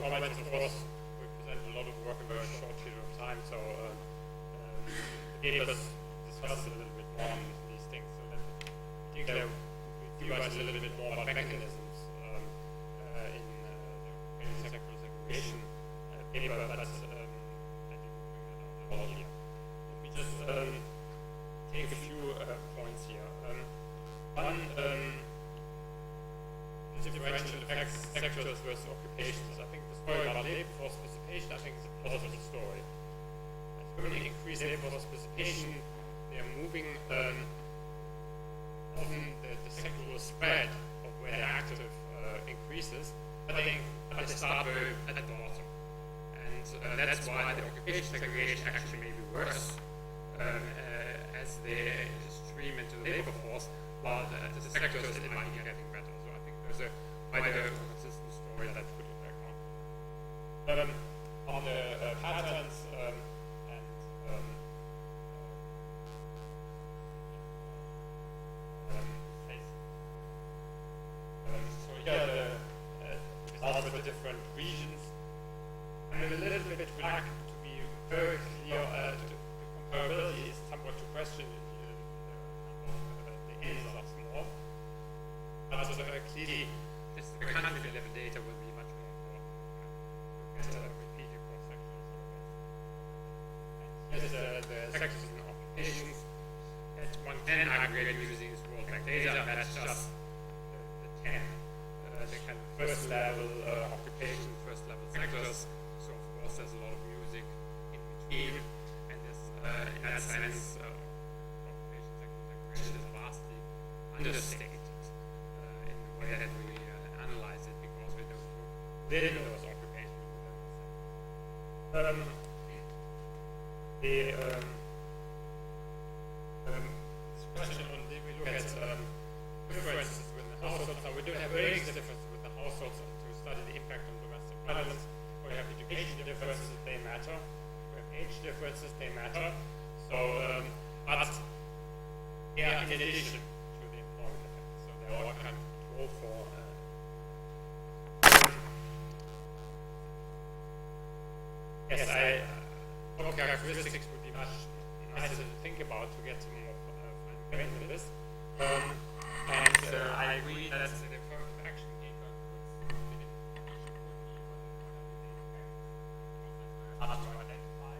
comments. Of course, we presented a lot of work in a very short period of time, so the papers discuss a little bit more on these things. So that I think there we view us a little bit more about mechanisms in the sexual segregation paper, but I think we bring that out all here. Let me just take a few points here. One, differential effects, sectors versus occupations. I think the story about labor force participation, I think, is a positive story. As women increase labor force participation, they are moving often the sexual spread of where they're active increases, but they start at the bottom. And that's why the occupation segregation actually may be worse as they stream into the labor force, while the sectors it might be getting better. So I think there's quite a consistent story that could account. On the patterns so here the results for different regions. I'm a little bit reluctant to be very clear. The comparability is somewhat to question. The ends are small. But clearly, the country level data will be much more important. Look at repeated cross-sectional surveys. Here's the sectors and occupations that one can aggregate using this World Bank data. That's just the 10. The kind of first level occupation, first level sectors. So of course there's a lot of music in between, and this, in that sense, occupation segregation is vastly understated in the way that we analyze it, because we don't look within those occupations. This question on, did we look at differences with the households? Now we do have ratings differences with the households to study the impact on domestic violence. We have education differences, they matter. We have age differences, they matter. So, but yeah, in addition to the employment effect. So there are all kind of control for. Yes, characteristics would be much nicer to think about to get some more fine grain with this. And I agree that the affirmative action paper could be hard to identify.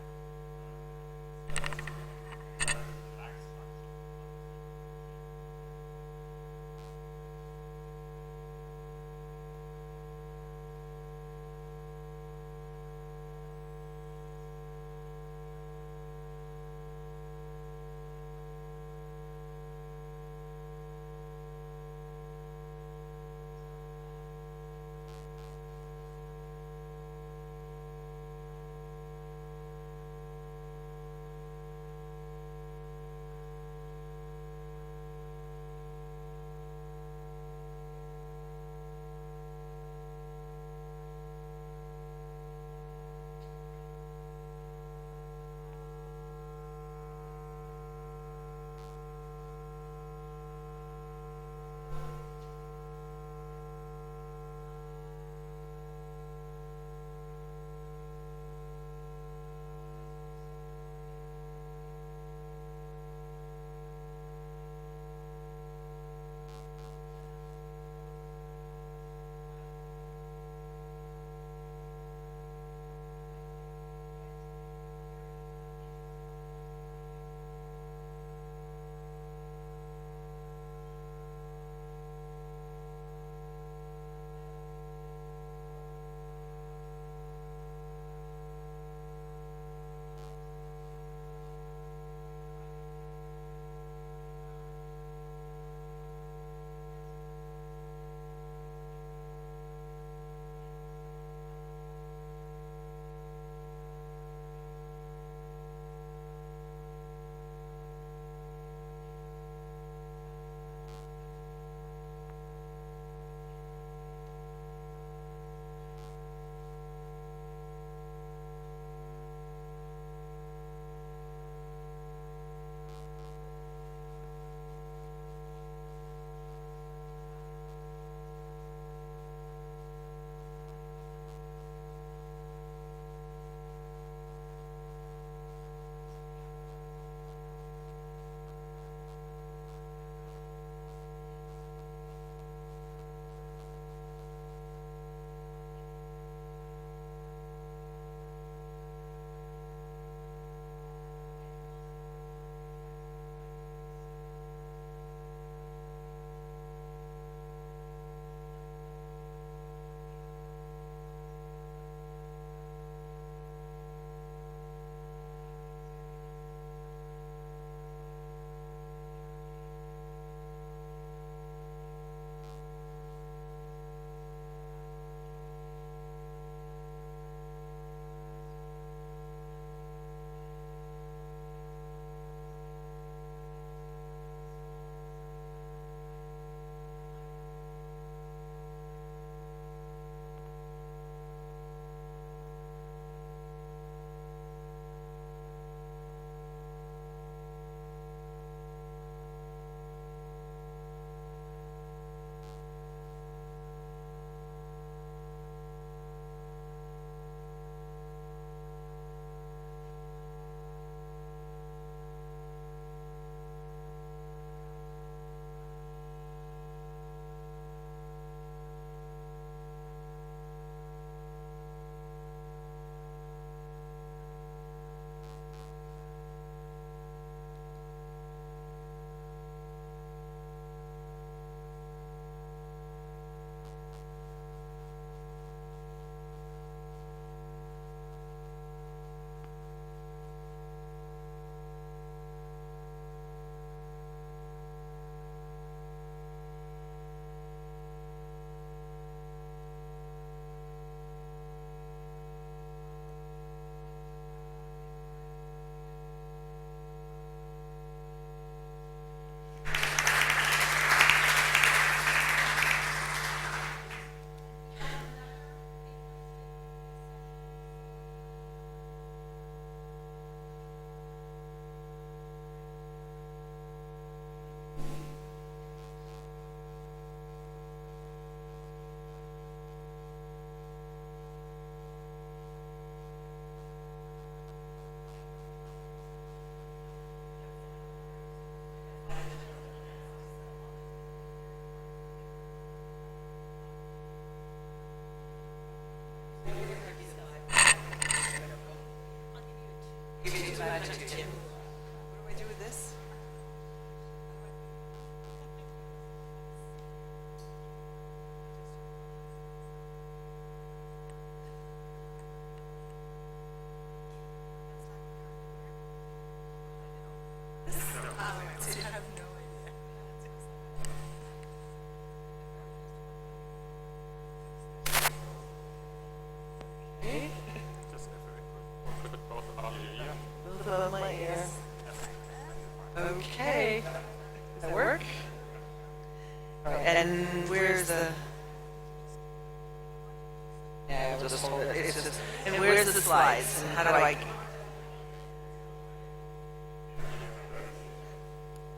just hold it. It's just, and where's the slides? And how do I?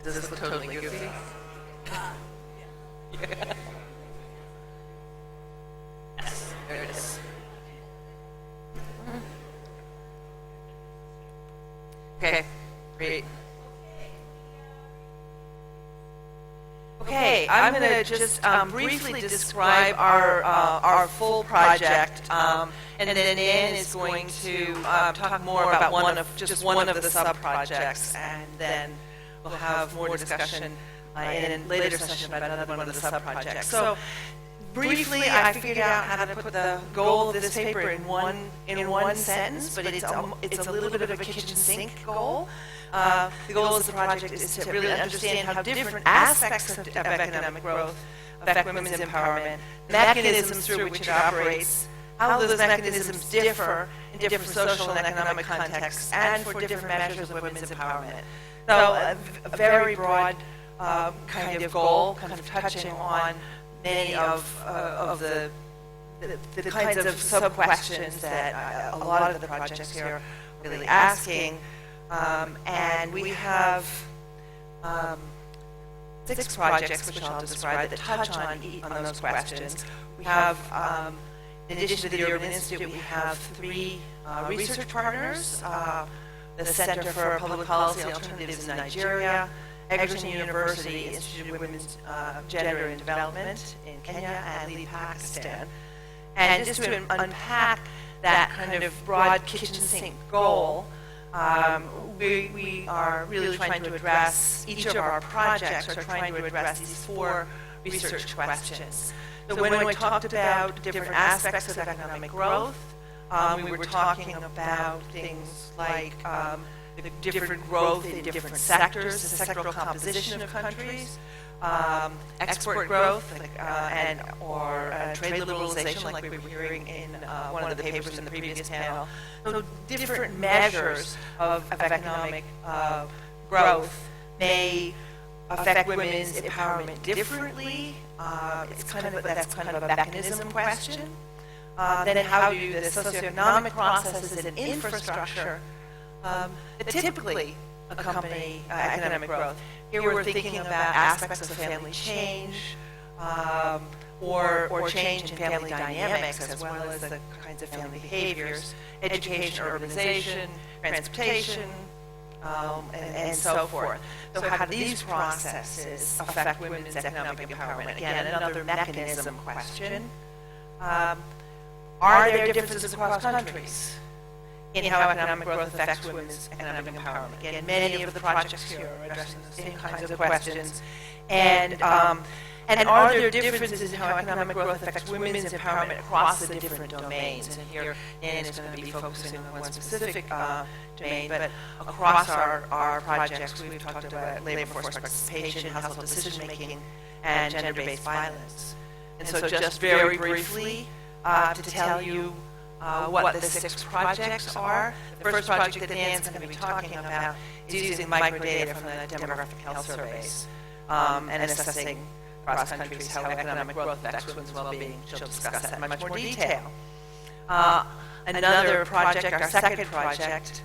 Does this look totally goofy? Yes, there it is. Okay, great. Okay, I'm going to just briefly describe our full project, and then Nan is going to talk more about one of the sub-projects, and then we'll have more discussion in a later session about another one of the sub-projects. So briefly, I figured out how to put the goal of this paper in one sentence, but it's a little bit of a kitchen sink goal. The goal of the project is to really understand how different aspects of economic growth affect women's empowerment, mechanisms through which it operates, how those mechanisms differ in different social and economic contexts, and for different measures of women's empowerment. So a very broad kind of goal, kind of touching on many of the kinds of sub-questions that a lot of the projects here are really asking. And we have 6 projects, which I'll describe, that touch on those questions. We have, in addition to the Urban Institute, we have 3 research partners, the Center for Public Policy and Alternatives in Nigeria, Egerton University Institute of Women's Gender and Development in Kenya, and Lead Pakistan. And just to unpack that kind of broad kitchen sink goal, we are really trying to address, each of our projects are trying to address these 4 research questions. So when we talked about different aspects of economic growth, we were talking about things like the different growth in different sectors, the sectoral composition of countries, export growth, or trade liberalization, like we were hearing in one of the papers in the previous panel. So different measures of economic growth may affect women's empowerment differently. That's kind of a mechanism question. Then how do the socioeconomic processes and infrastructure that typically accompany economic growth? Here we're thinking about aspects of family change, or change in family dynamics, as well as the kinds of family behaviors, education, urbanization, transportation, and so forth. So how do these processes affect women's economic empowerment? Again, another mechanism question. Are there differences across countries in how economic growth affects women's economic empowerment? Again, many of the projects here are addressing the same kinds of questions. And are there differences in how economic growth affects women's empowerment across the different domains? And here, Nan is going to be focusing on one specific domain, but across our projects, we've talked about labor force participation, household decision-making, and gender-based violence. And so just very briefly, to tell you what the 6 projects are. The first project that Nan's going to be talking about is using microdata from the demographic health surveys and assessing across countries how economic growth affects women's well-being. She'll discuss that in much more detail. Another project, our second project,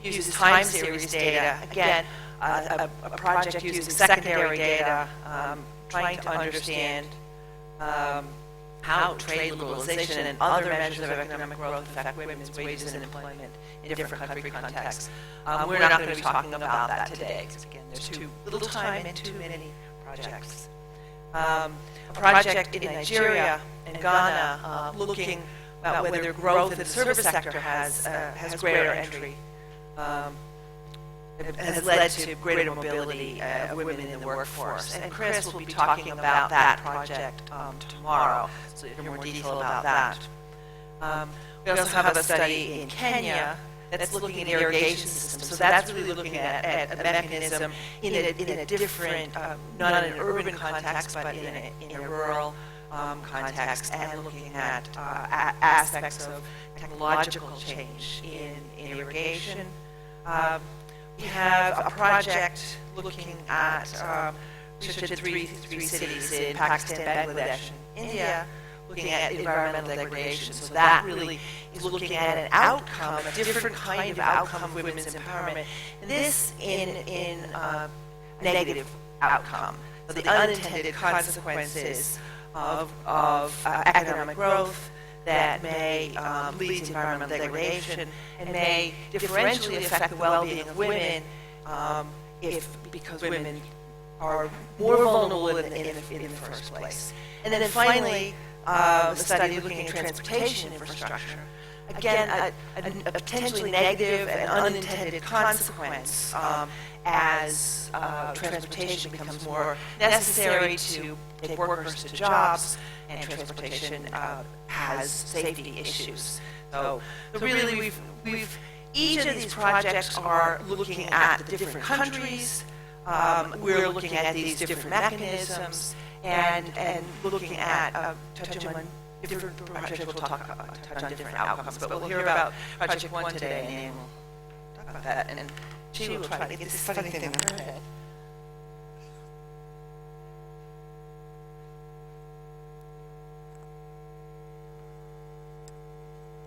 uses time series data. Again, a project using secondary data, trying to understand how trade liberalization and other measures of economic growth affect women's wages and employment in different country contexts. We're not going to be talking about that today, because again, there's too little time and too many projects. A project in Nigeria and Ghana looking at whether growth in the service sector has greater entry, has led to greater mobility of women in the workforce. And Chris will be talking about that project tomorrow, so you'll hear more detail about that. We also have a study in Kenya that's looking at irrigation systems. So that's really looking at a mechanism in a different, not in an urban context, but in a rural context, and looking at aspects of technological change in irrigation. We have a project looking at three cities in Pakistan, Bangladesh, and India, looking at environmental degradation. So that really is looking at an outcome, a different kind of outcome of women's empowerment. And this in a negative outcome. So the unintended consequences of economic growth that may lead to environmental degradation and may differentially affect the well-being of women because women are more vulnerable in the first place. And then finally, a study looking at transportation infrastructure. Again, a potentially negative and unintended consequence as transportation becomes more necessary to take workers to jobs, and transportation has safety issues. So really, each of these projects are looking at the different countries. We're looking at these different mechanisms and looking at touching on different projects. We'll touch on different outcomes, but we'll hear about Project 1 today, and we'll talk about that. And she will try to get this funny thing in her head.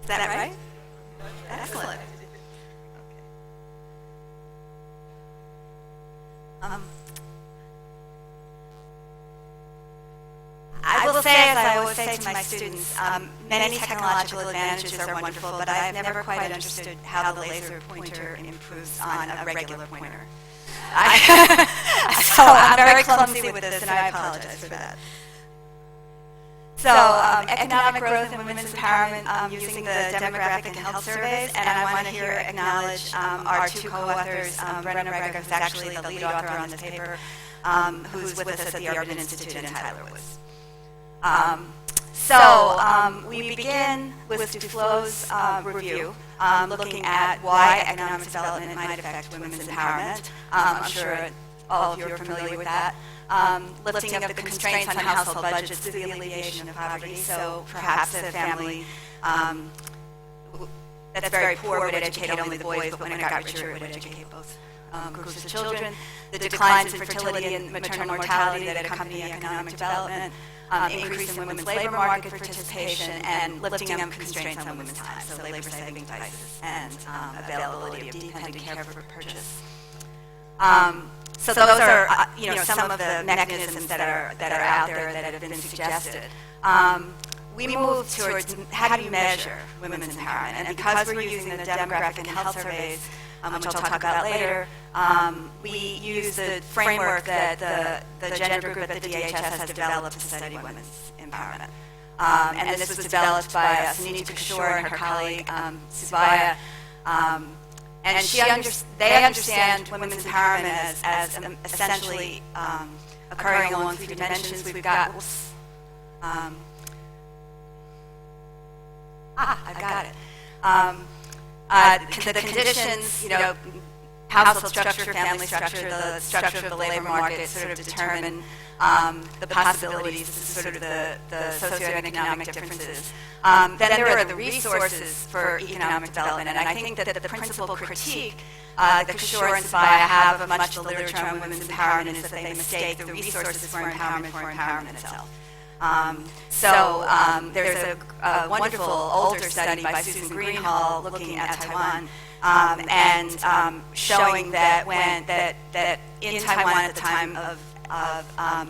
Is that right? Excellent. I will say, as I always say to my students, many technological advantages are wonderful, but I have never quite understood how the laser pointer improves on a regular pointer. So I'm very clumsy with this, and I apologize for that. So economic growth and women's empowerment using the demographic and health surveys, and I want to here acknowledge our two co-authors, Brenna Reger, who's actually the lead author on this paper, who's with us at the Urban Institute, and Tyler Woods. We begin with Duflo's review, looking at why economic development might affect women's empowerment. I'm sure all of you are familiar with that. Lifting of the constraints on household budgets through the alleviation of poverty. So perhaps a family that's very poor would educate only the boys, but when it got richer, it would educate both groups of children. The declines in fertility and maternal mortality that accompany economic development. Increase in women's labor market participation, and lifting of constraints on women's time, so labor-saving devices and availability of dependent care for purchase. So those are, some of the mechanisms that are out there that have been suggested. We move towards how do you measure women's empowerment, and because we're using the demographic and health surveys, which I'll talk about later, we use the framework that the gender group at the DHS has developed to study women's empowerment. And this was developed by Sunita Kishore and her colleague, Subaya. And they understand women's empowerment as essentially occurring along three dimensions. We've got, I've got it. The conditions, household structure, family structure, the structure of the labor market sort of determine the possibilities, sort of the socioeconomic differences. Then there are the resources for economic development, and I think that the principal critique that Kishore and Subaya have of much of the literature on women's empowerment is that they mistake the resources for empowerment itself. There's a wonderful older study by Susan Greenhall looking at Taiwan and showing that that in Taiwan at the time of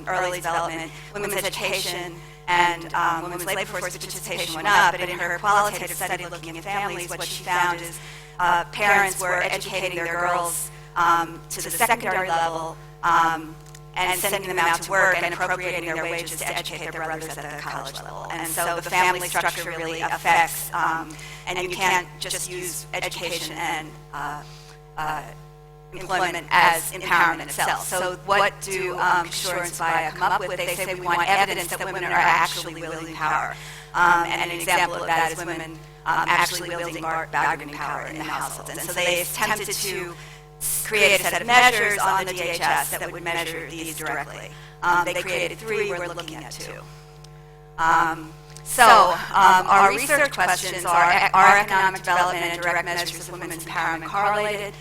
early development, women's education and women's labor force participation went up, but in her qualitative study looking at families, what she found is parents were educating their girls to the secondary level and sending them out to work and appropriating their wages to educate their brothers at the college level. And so the family structure really affects, and you can't just use education and employment as empowerment itself. So what do Kishore and Subaya come up with? They say we want evidence that women are actually wielding power. And an example of that is women actually wielding bargaining power in the household. And so they attempted to create a set of measures on the DHS that would measure these directly. They created 3, we're looking at 2. Our research questions are economic development and direct measures of women's empowerment correlated?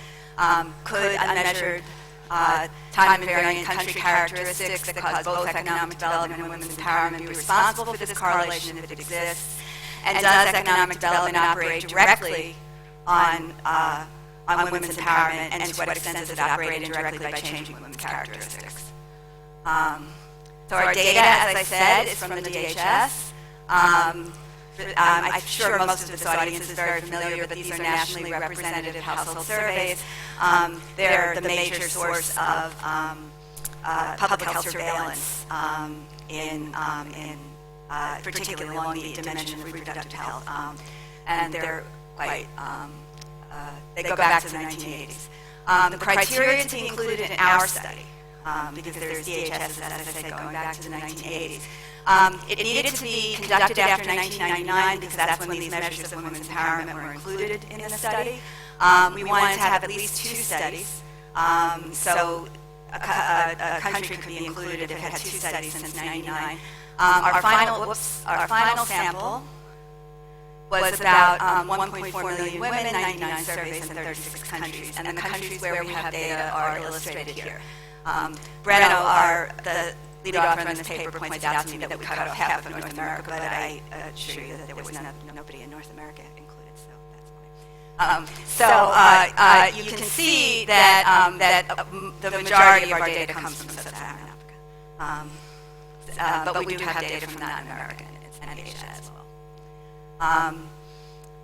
Could unmeasured time invariant country characteristics that cause both economic development and women's empowerment be responsible for this correlation if it exists? And does economic development operate directly on women's empowerment, and to what extent does it operate indirectly by changing women's characteristics? So our data, as I said, is from the DHS. I'm sure most of this audience is very familiar, but these are nationally representative household surveys. They're the major source of public health surveillance particularly along the dimension of reproductive health. And they're quite, they go back to the 1980s. The criteria to be included in our study, because there's DHS, as I said, going back to the 1980s. It needed to be conducted after 1999 because that's when these measures of women's empowerment were included in the study. We wanted to have at least 2 studies. So a country could be included if it had 2 studies since 1999. Our final sample was about 1.4 million women, 99 surveys in 36 countries. And the countries where we have data are illustrated here. Breno, the lead author on this paper, pointed out to me that we cut off half of North America, but I assure you that there was nobody in North America included, so that's why. You can see that the majority of our data comes from Sub-Saharan Africa, but we do have data from Latin America and Asia as well.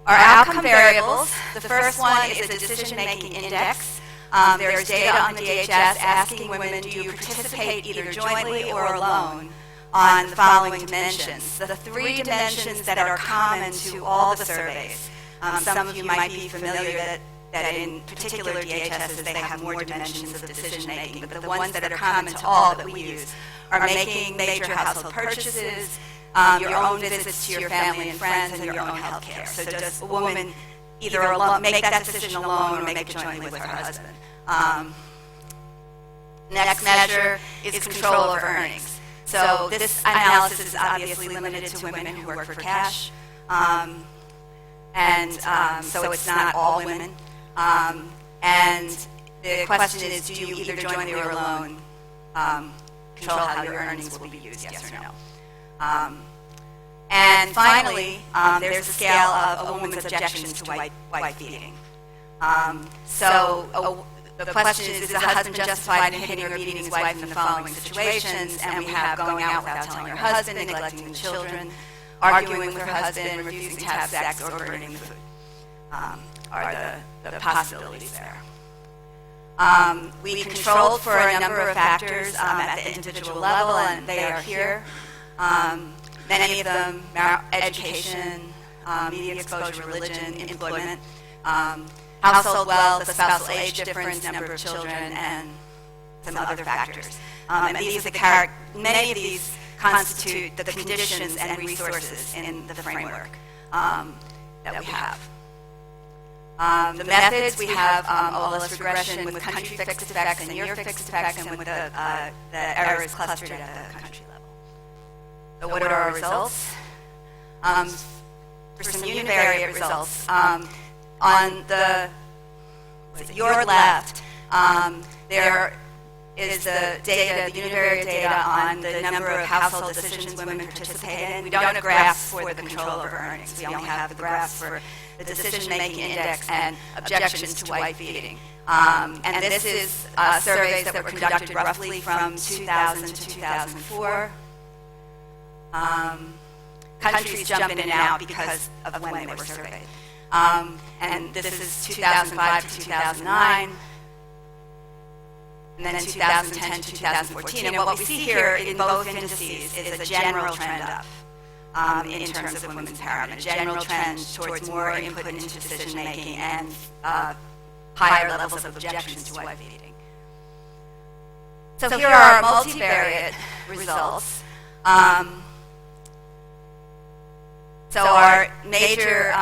Our outcome variables, the first one is a decision-making index. There's data on the DHS asking women, do you participate either jointly or alone on the following dimensions? The 3 dimensions that are common to all the surveys. Some of you might be familiar that in particular DHSs they have more dimensions of decision making, but the ones that are common to all that we use are making major household purchases, your own visits to your family and friends, and your own health care. So does a woman either make that decision alone or make it jointly with her husband? Next measure is control over earnings. So this analysis is obviously limited to women who work for cash, so it's not all women. And the question is, do you either jointly or alone control how your earnings will be used, yes or no? And finally, there's a scale of a woman's objections to wife beating. The question is the husband justified in hitting or beating his wife in the following situations? And we have going out without telling her husband, neglecting the children, arguing with her husband, refusing to have sex, or burning the food are the possibilities there. We controlled for a number of factors at the individual level, and they are here. Many of them, education, media exposure, religion, employment, household wealth, the spousal age difference, number of children, and some other factors. And many of these constitute the conditions and resources in the framework that we have. The methods, we have OLS regression with country fixed effects and year fixed effects, and with the errors clustered at the country level. So what are our results? For some univariate results, on your left, there is the univariate data on the number of household decisions women participate in. We don't have graphs for the control over earnings. We only have the graphs for the decision-making index and objections to wife beating. And this is surveys that were conducted roughly from 2000 to 2004. Countries jump in and out because of when they were surveyed. And this is 2005 to 2009, and then 2010 to 2014. And what we see here in both indices is a general trend up in terms of women's empowerment, a general trend towards more input into decision-making and higher levels of objections to wife beating. So here are our multivariate results. So our major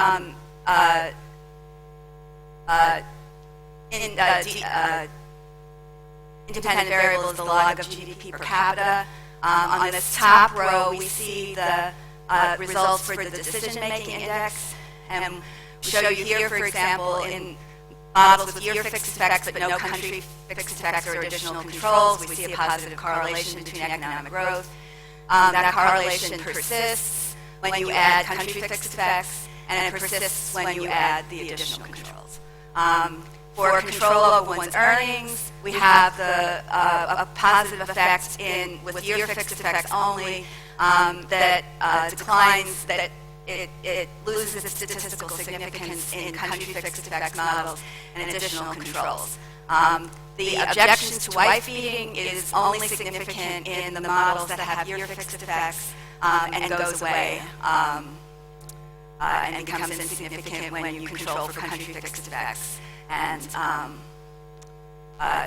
independent variable is the log of GDP per capita. On this top row, we see the results for the decision-making index. And we show you here, for example, in Models with year-fixed effects but no country-fixed effects or additional controls, we see a positive correlation between economic growth. That correlation persists when you add country-fixed effects, and it persists when you add the additional controls. For control of one's earnings, we have a positive effect with year-fixed effects only that declines, that it loses its statistical significance in country-fixed effects models and additional controls. The objections to wife beating is only significant in the models that have year-fixed effects and goes away and becomes insignificant when you control for country-fixed effects and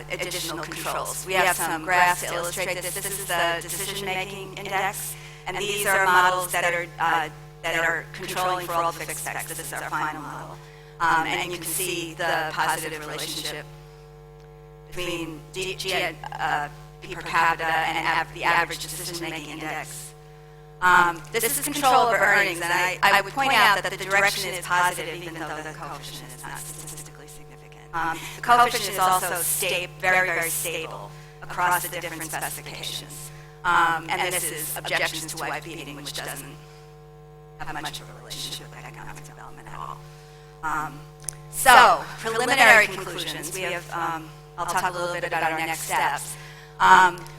additional controls. We have some graphs to illustrate this. This is the decision-making index, and these are models that are controlling for all the fixed effects. This is our final model. And you can see the positive relationship between P per capita and the average decision-making index. This is control over earnings, and I would point out that the direction is positive even though the coefficient is not statistically significant. The coefficient is also very, very stable across the different specifications. And this is objections to wife beating, which doesn't have much of a relationship with economic development at all. So, preliminary conclusions. We have, I'll talk a little bit about our next steps.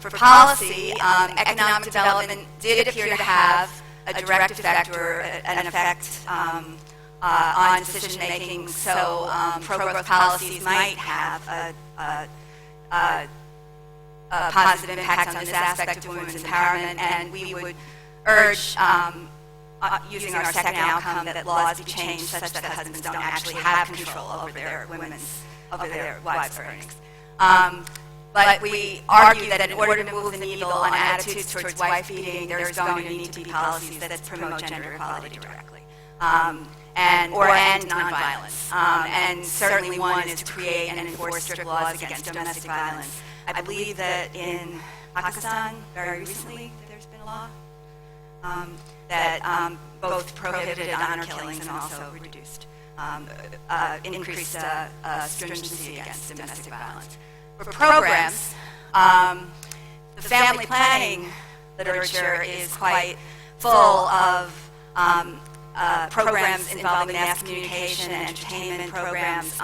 For policy, economic development did appear to have a direct effect or an effect on decision making. So, pro-growth policies might have a positive impact on this aspect of women's empowerment, and we would urge, using our second outcome, that laws be changed such that husbands don't actually have control over their wives' earnings. But we argue that in order to move the needle on attitudes towards wife beating, there's going to need to be policies that promote gender equality directly, and nonviolence. And certainly one is to create and enforce strict laws against domestic violence. I believe that in Pakistan, very recently, there's been a law that both prohibited honor killings and also reduced, increased stringency against domestic violence. For programs, the family planning literature is quite full of programs involving mass communication and entertainment programs.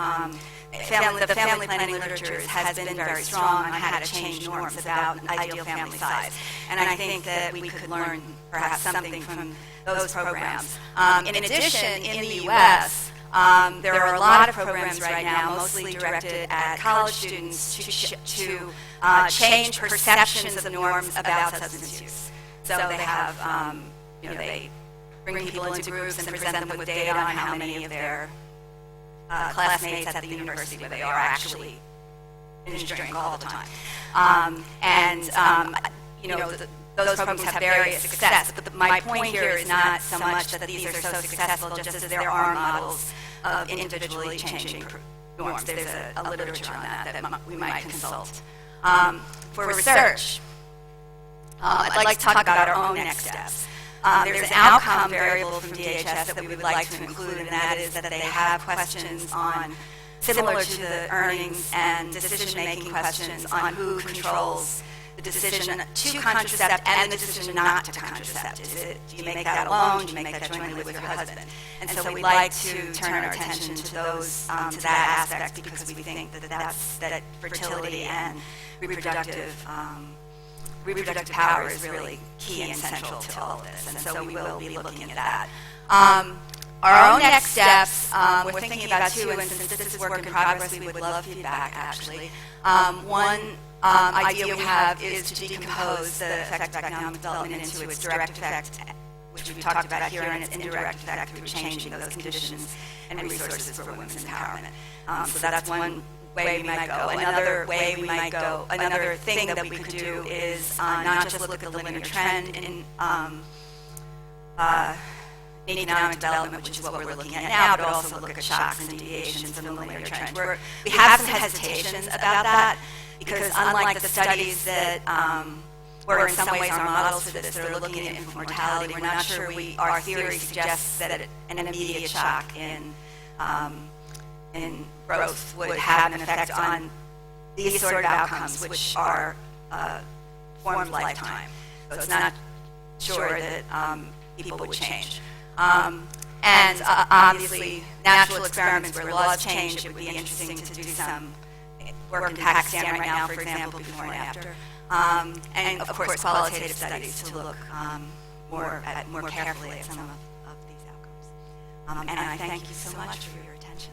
The family planning literature has been very strong on how to change norms about an ideal family size. And I think that we could learn perhaps something from those programs. In addition, in the U.S., there are a lot of programs right now, mostly directed at college students, to change perceptions of norms about substance use. So they have, they bring people into groups and present them with data on how many of their classmates at the university where they are actually drink all the time. Those programs have various success. But my point here is not so much that these are so successful, just as there are models of individually changing norms. There's a literature on that we might consult. For research, I'd like to talk about our own next steps. There's an outcome variable from DHS that we would like to include, and that is that they have questions similar to the earnings and decision-making questions on who controls the decision to contracept and the decision not to contracept. Do you make that alone? Do you make that jointly with your husband? And so we'd like to turn our attention to that aspect because we think that fertility and reproductive power is really key and central to all of this, and so we will be looking at that. Our own next steps, we're thinking about two, and since this is work in progress, we would love feedback, actually. One idea we have is to decompose the effect of economic development into its direct effect, which we talked about here, and its indirect effect through changing those conditions and resources for women's empowerment. So that's one way we might go. Another thing that we could do is not just look at the linear trend in economic development, which is what we're looking at now, but also look at shocks and deviations from the linear trend. We have some hesitations about that because unlike the studies that or in some ways our models for this that are looking at infant mortality, we're not sure our theory suggests that an immediate shock in in growth would have an effect on these sort of outcomes, which are formed lifetime. So it's not sure that people would change. And obviously, natural experiments where laws change, it would be interesting to do some work in Pakistan right now, for example, before and after. And of course, qualitative studies to look more carefully at some of these outcomes. And I thank you so much for your attention.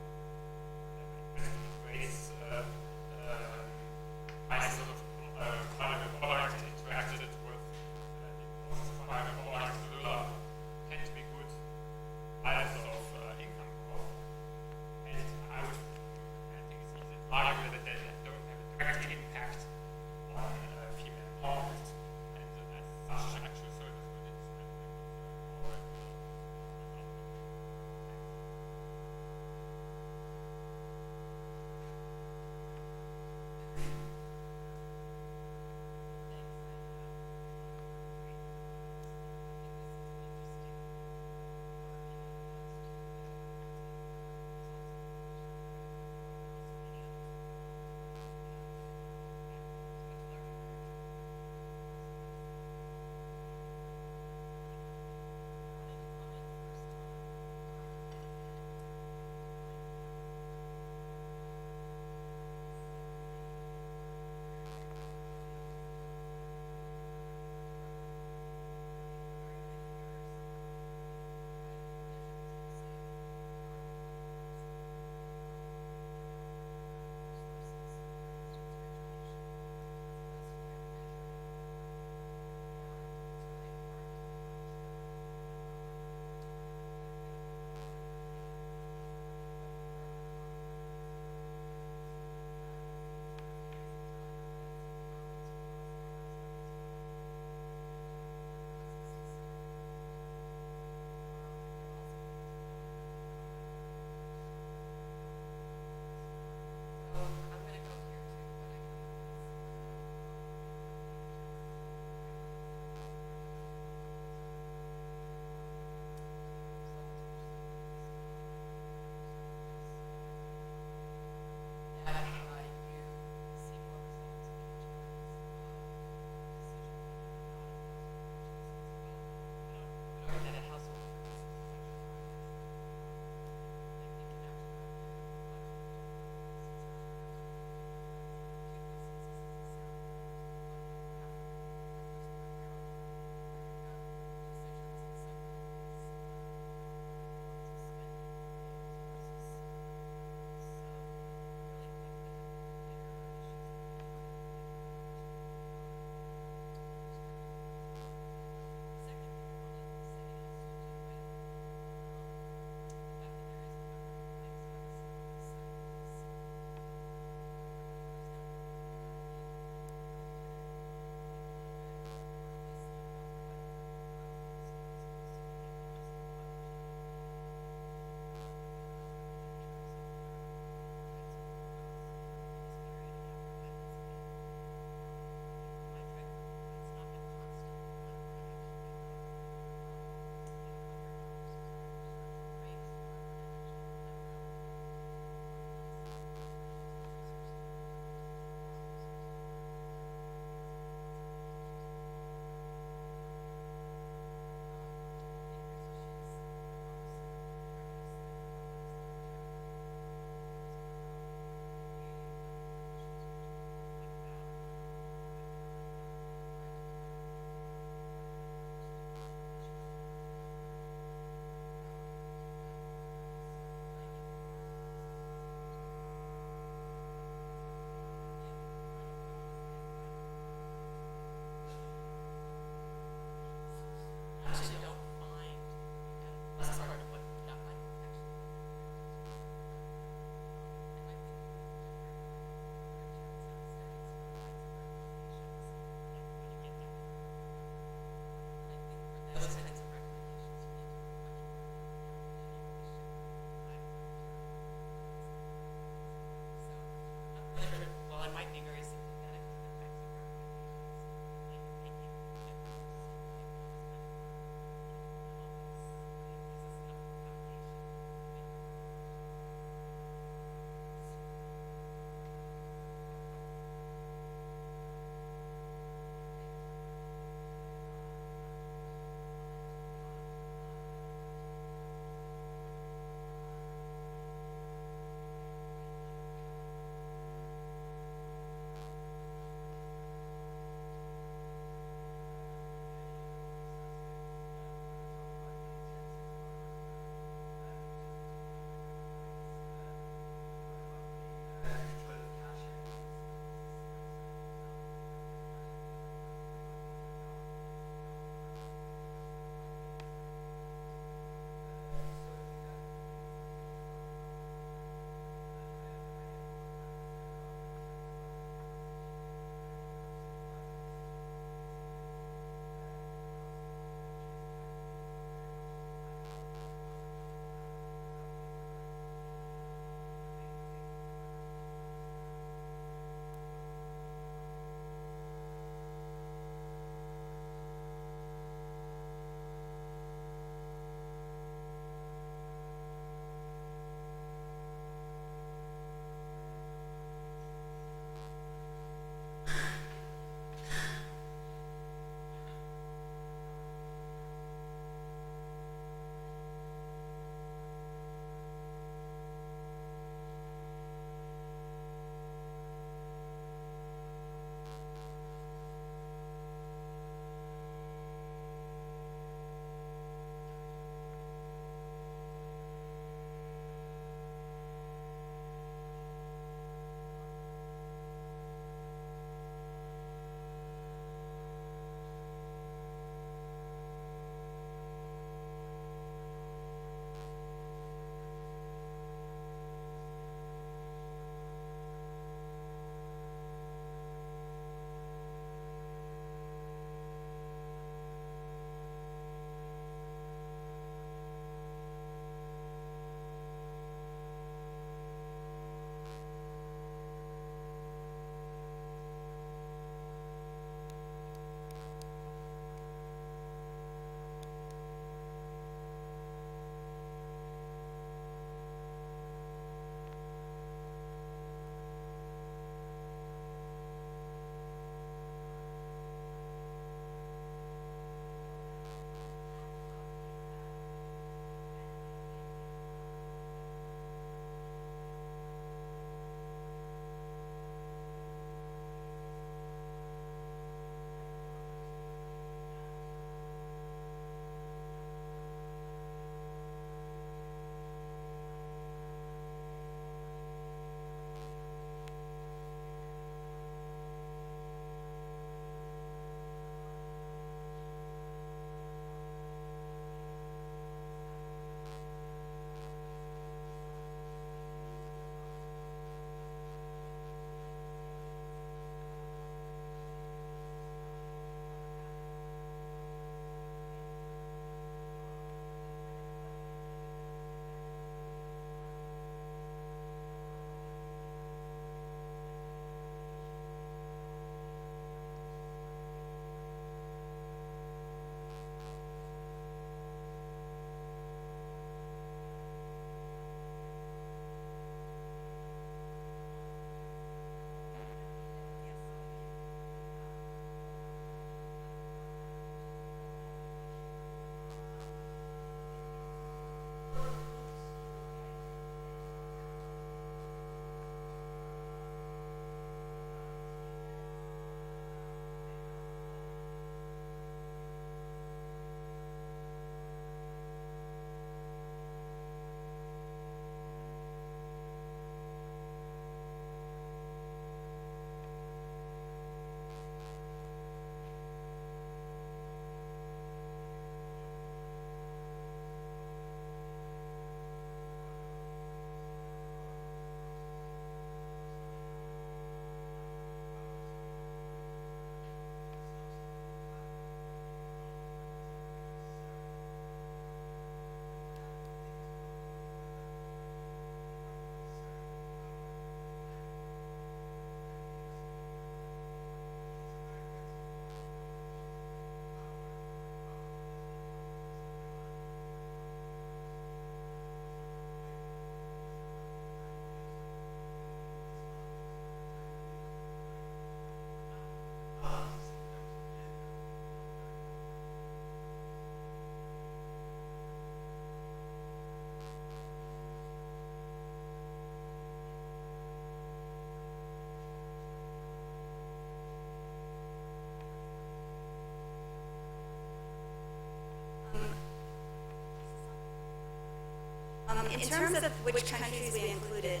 In terms of which countries we included,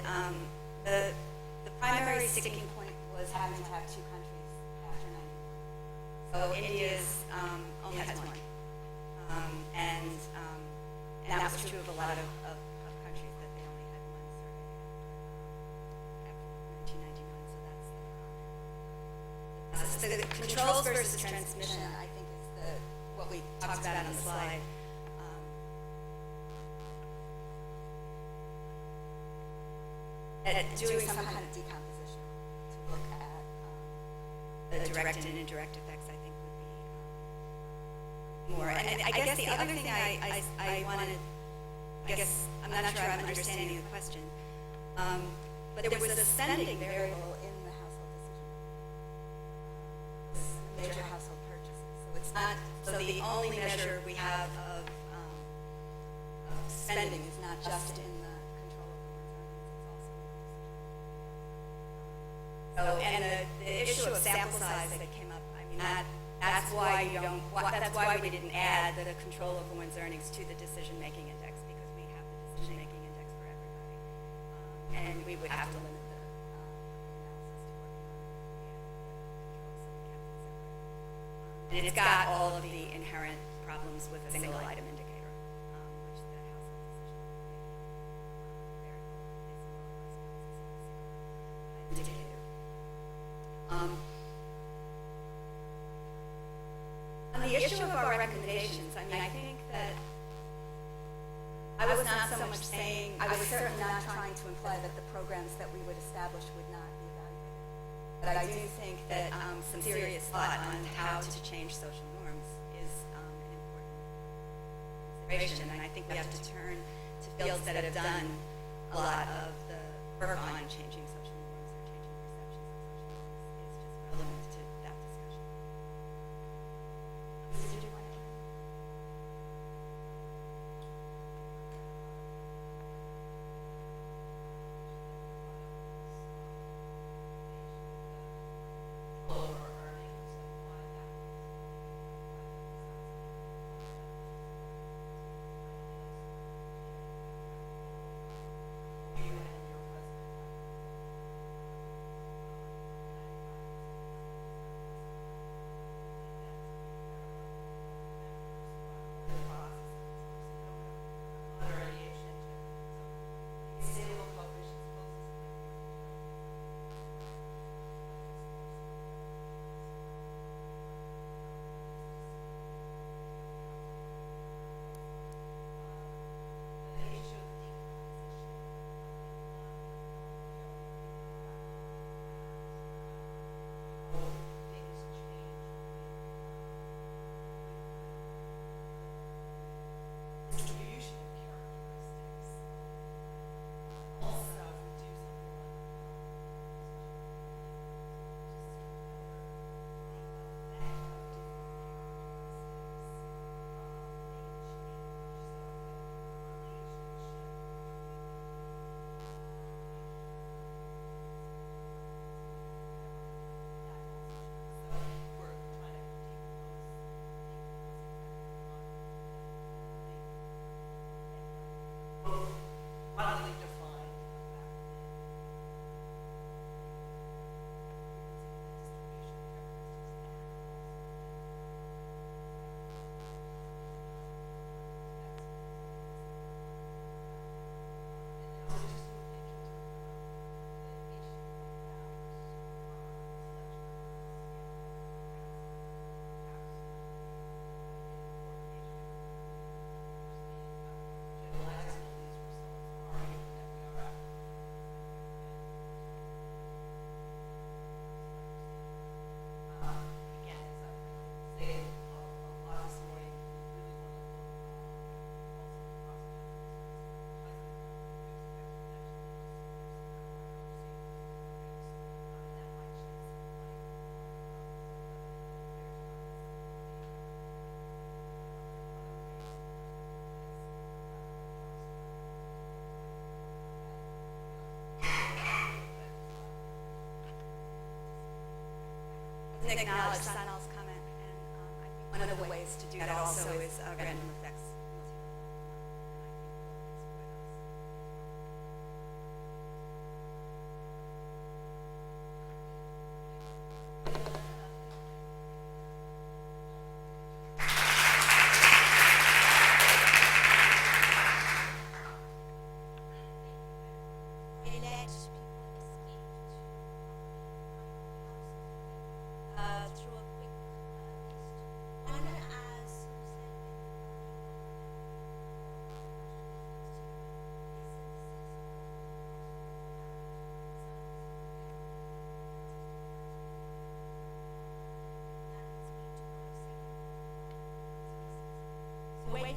the primary sticking point was having to have two countries after 91. So India's only has one. And that was true of a lot of countries, that they only had one survey after 1999. So that's the controls versus transmission, I think, is what we talked about on the slide. At doing some kind of decomposition to look at the direct and indirect effects, I think, would be more. And I guess the other thing I wanted, I guess, I'm not sure I'm understanding the question, but there was a spending variable in the household decision, major household purchases. So it's not, so the only measure we have of spending is not just in the control of the one's earnings, it's also in the decision. So, and the issue of sample size that came up, I mean, that's why you don't, that's why we didn't add the control of one's earnings to the decision-making index, because we have the decision-making index for everybody. And we would have to limit the analysis to working on the controls, so we kept it separate. And it's got all of the inherent problems with a single item indicator, which the household decision-making variable is more or less a single indicator. On the issue of our recommendations, I mean, I think that I was not so much saying, I was certainly not trying to imply that the programs that we would establish would not be evaluated. But I do think that some serious thought on how to change social norms is an important consideration. And I think we have to turn to fields that have done a lot of the work on changing social norms or changing perceptions of social norms is just relevant to that discussion. Did you want to join? Acknowledge Sanal's comment, and I think one of the ways to do that also is random effects. And I think we'll explore those.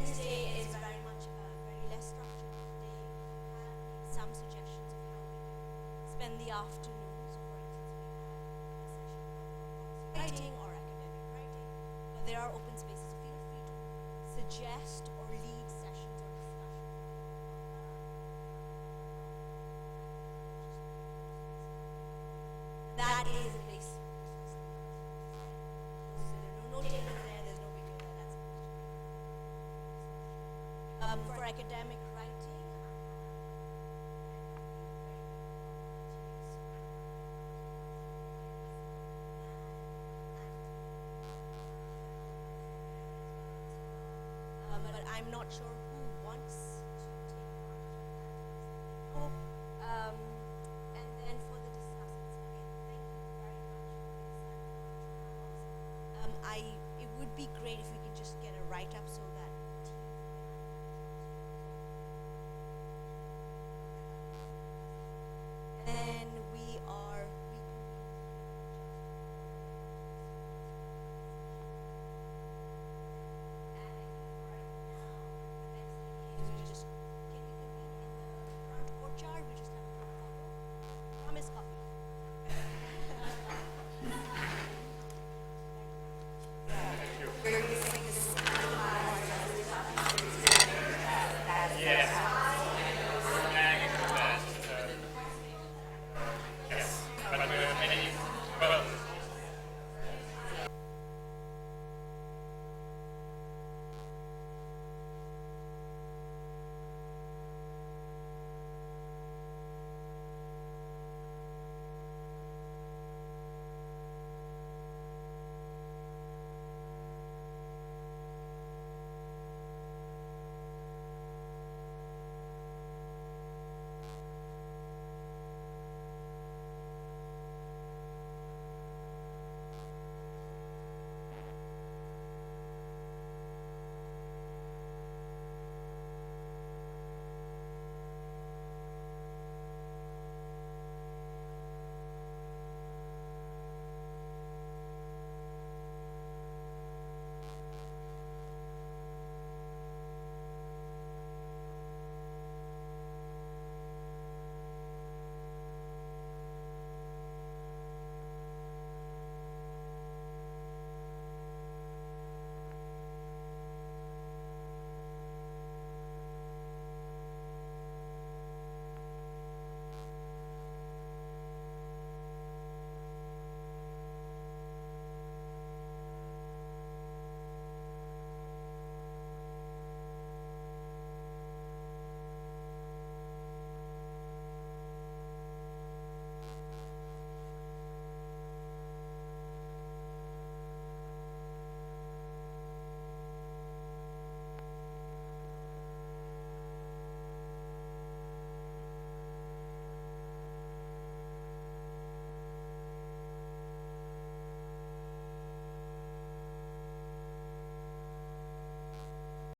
This day is very much very less structured. Today we have made some suggestions of how we can spend the afternoon. So for instance, we had a session on writing or academic writing, but there are open spaces. Feel free to suggest or lead sessions or discussions. That is a place. So there are no tables there, there's no video there, that's for academic writing, but I'm not sure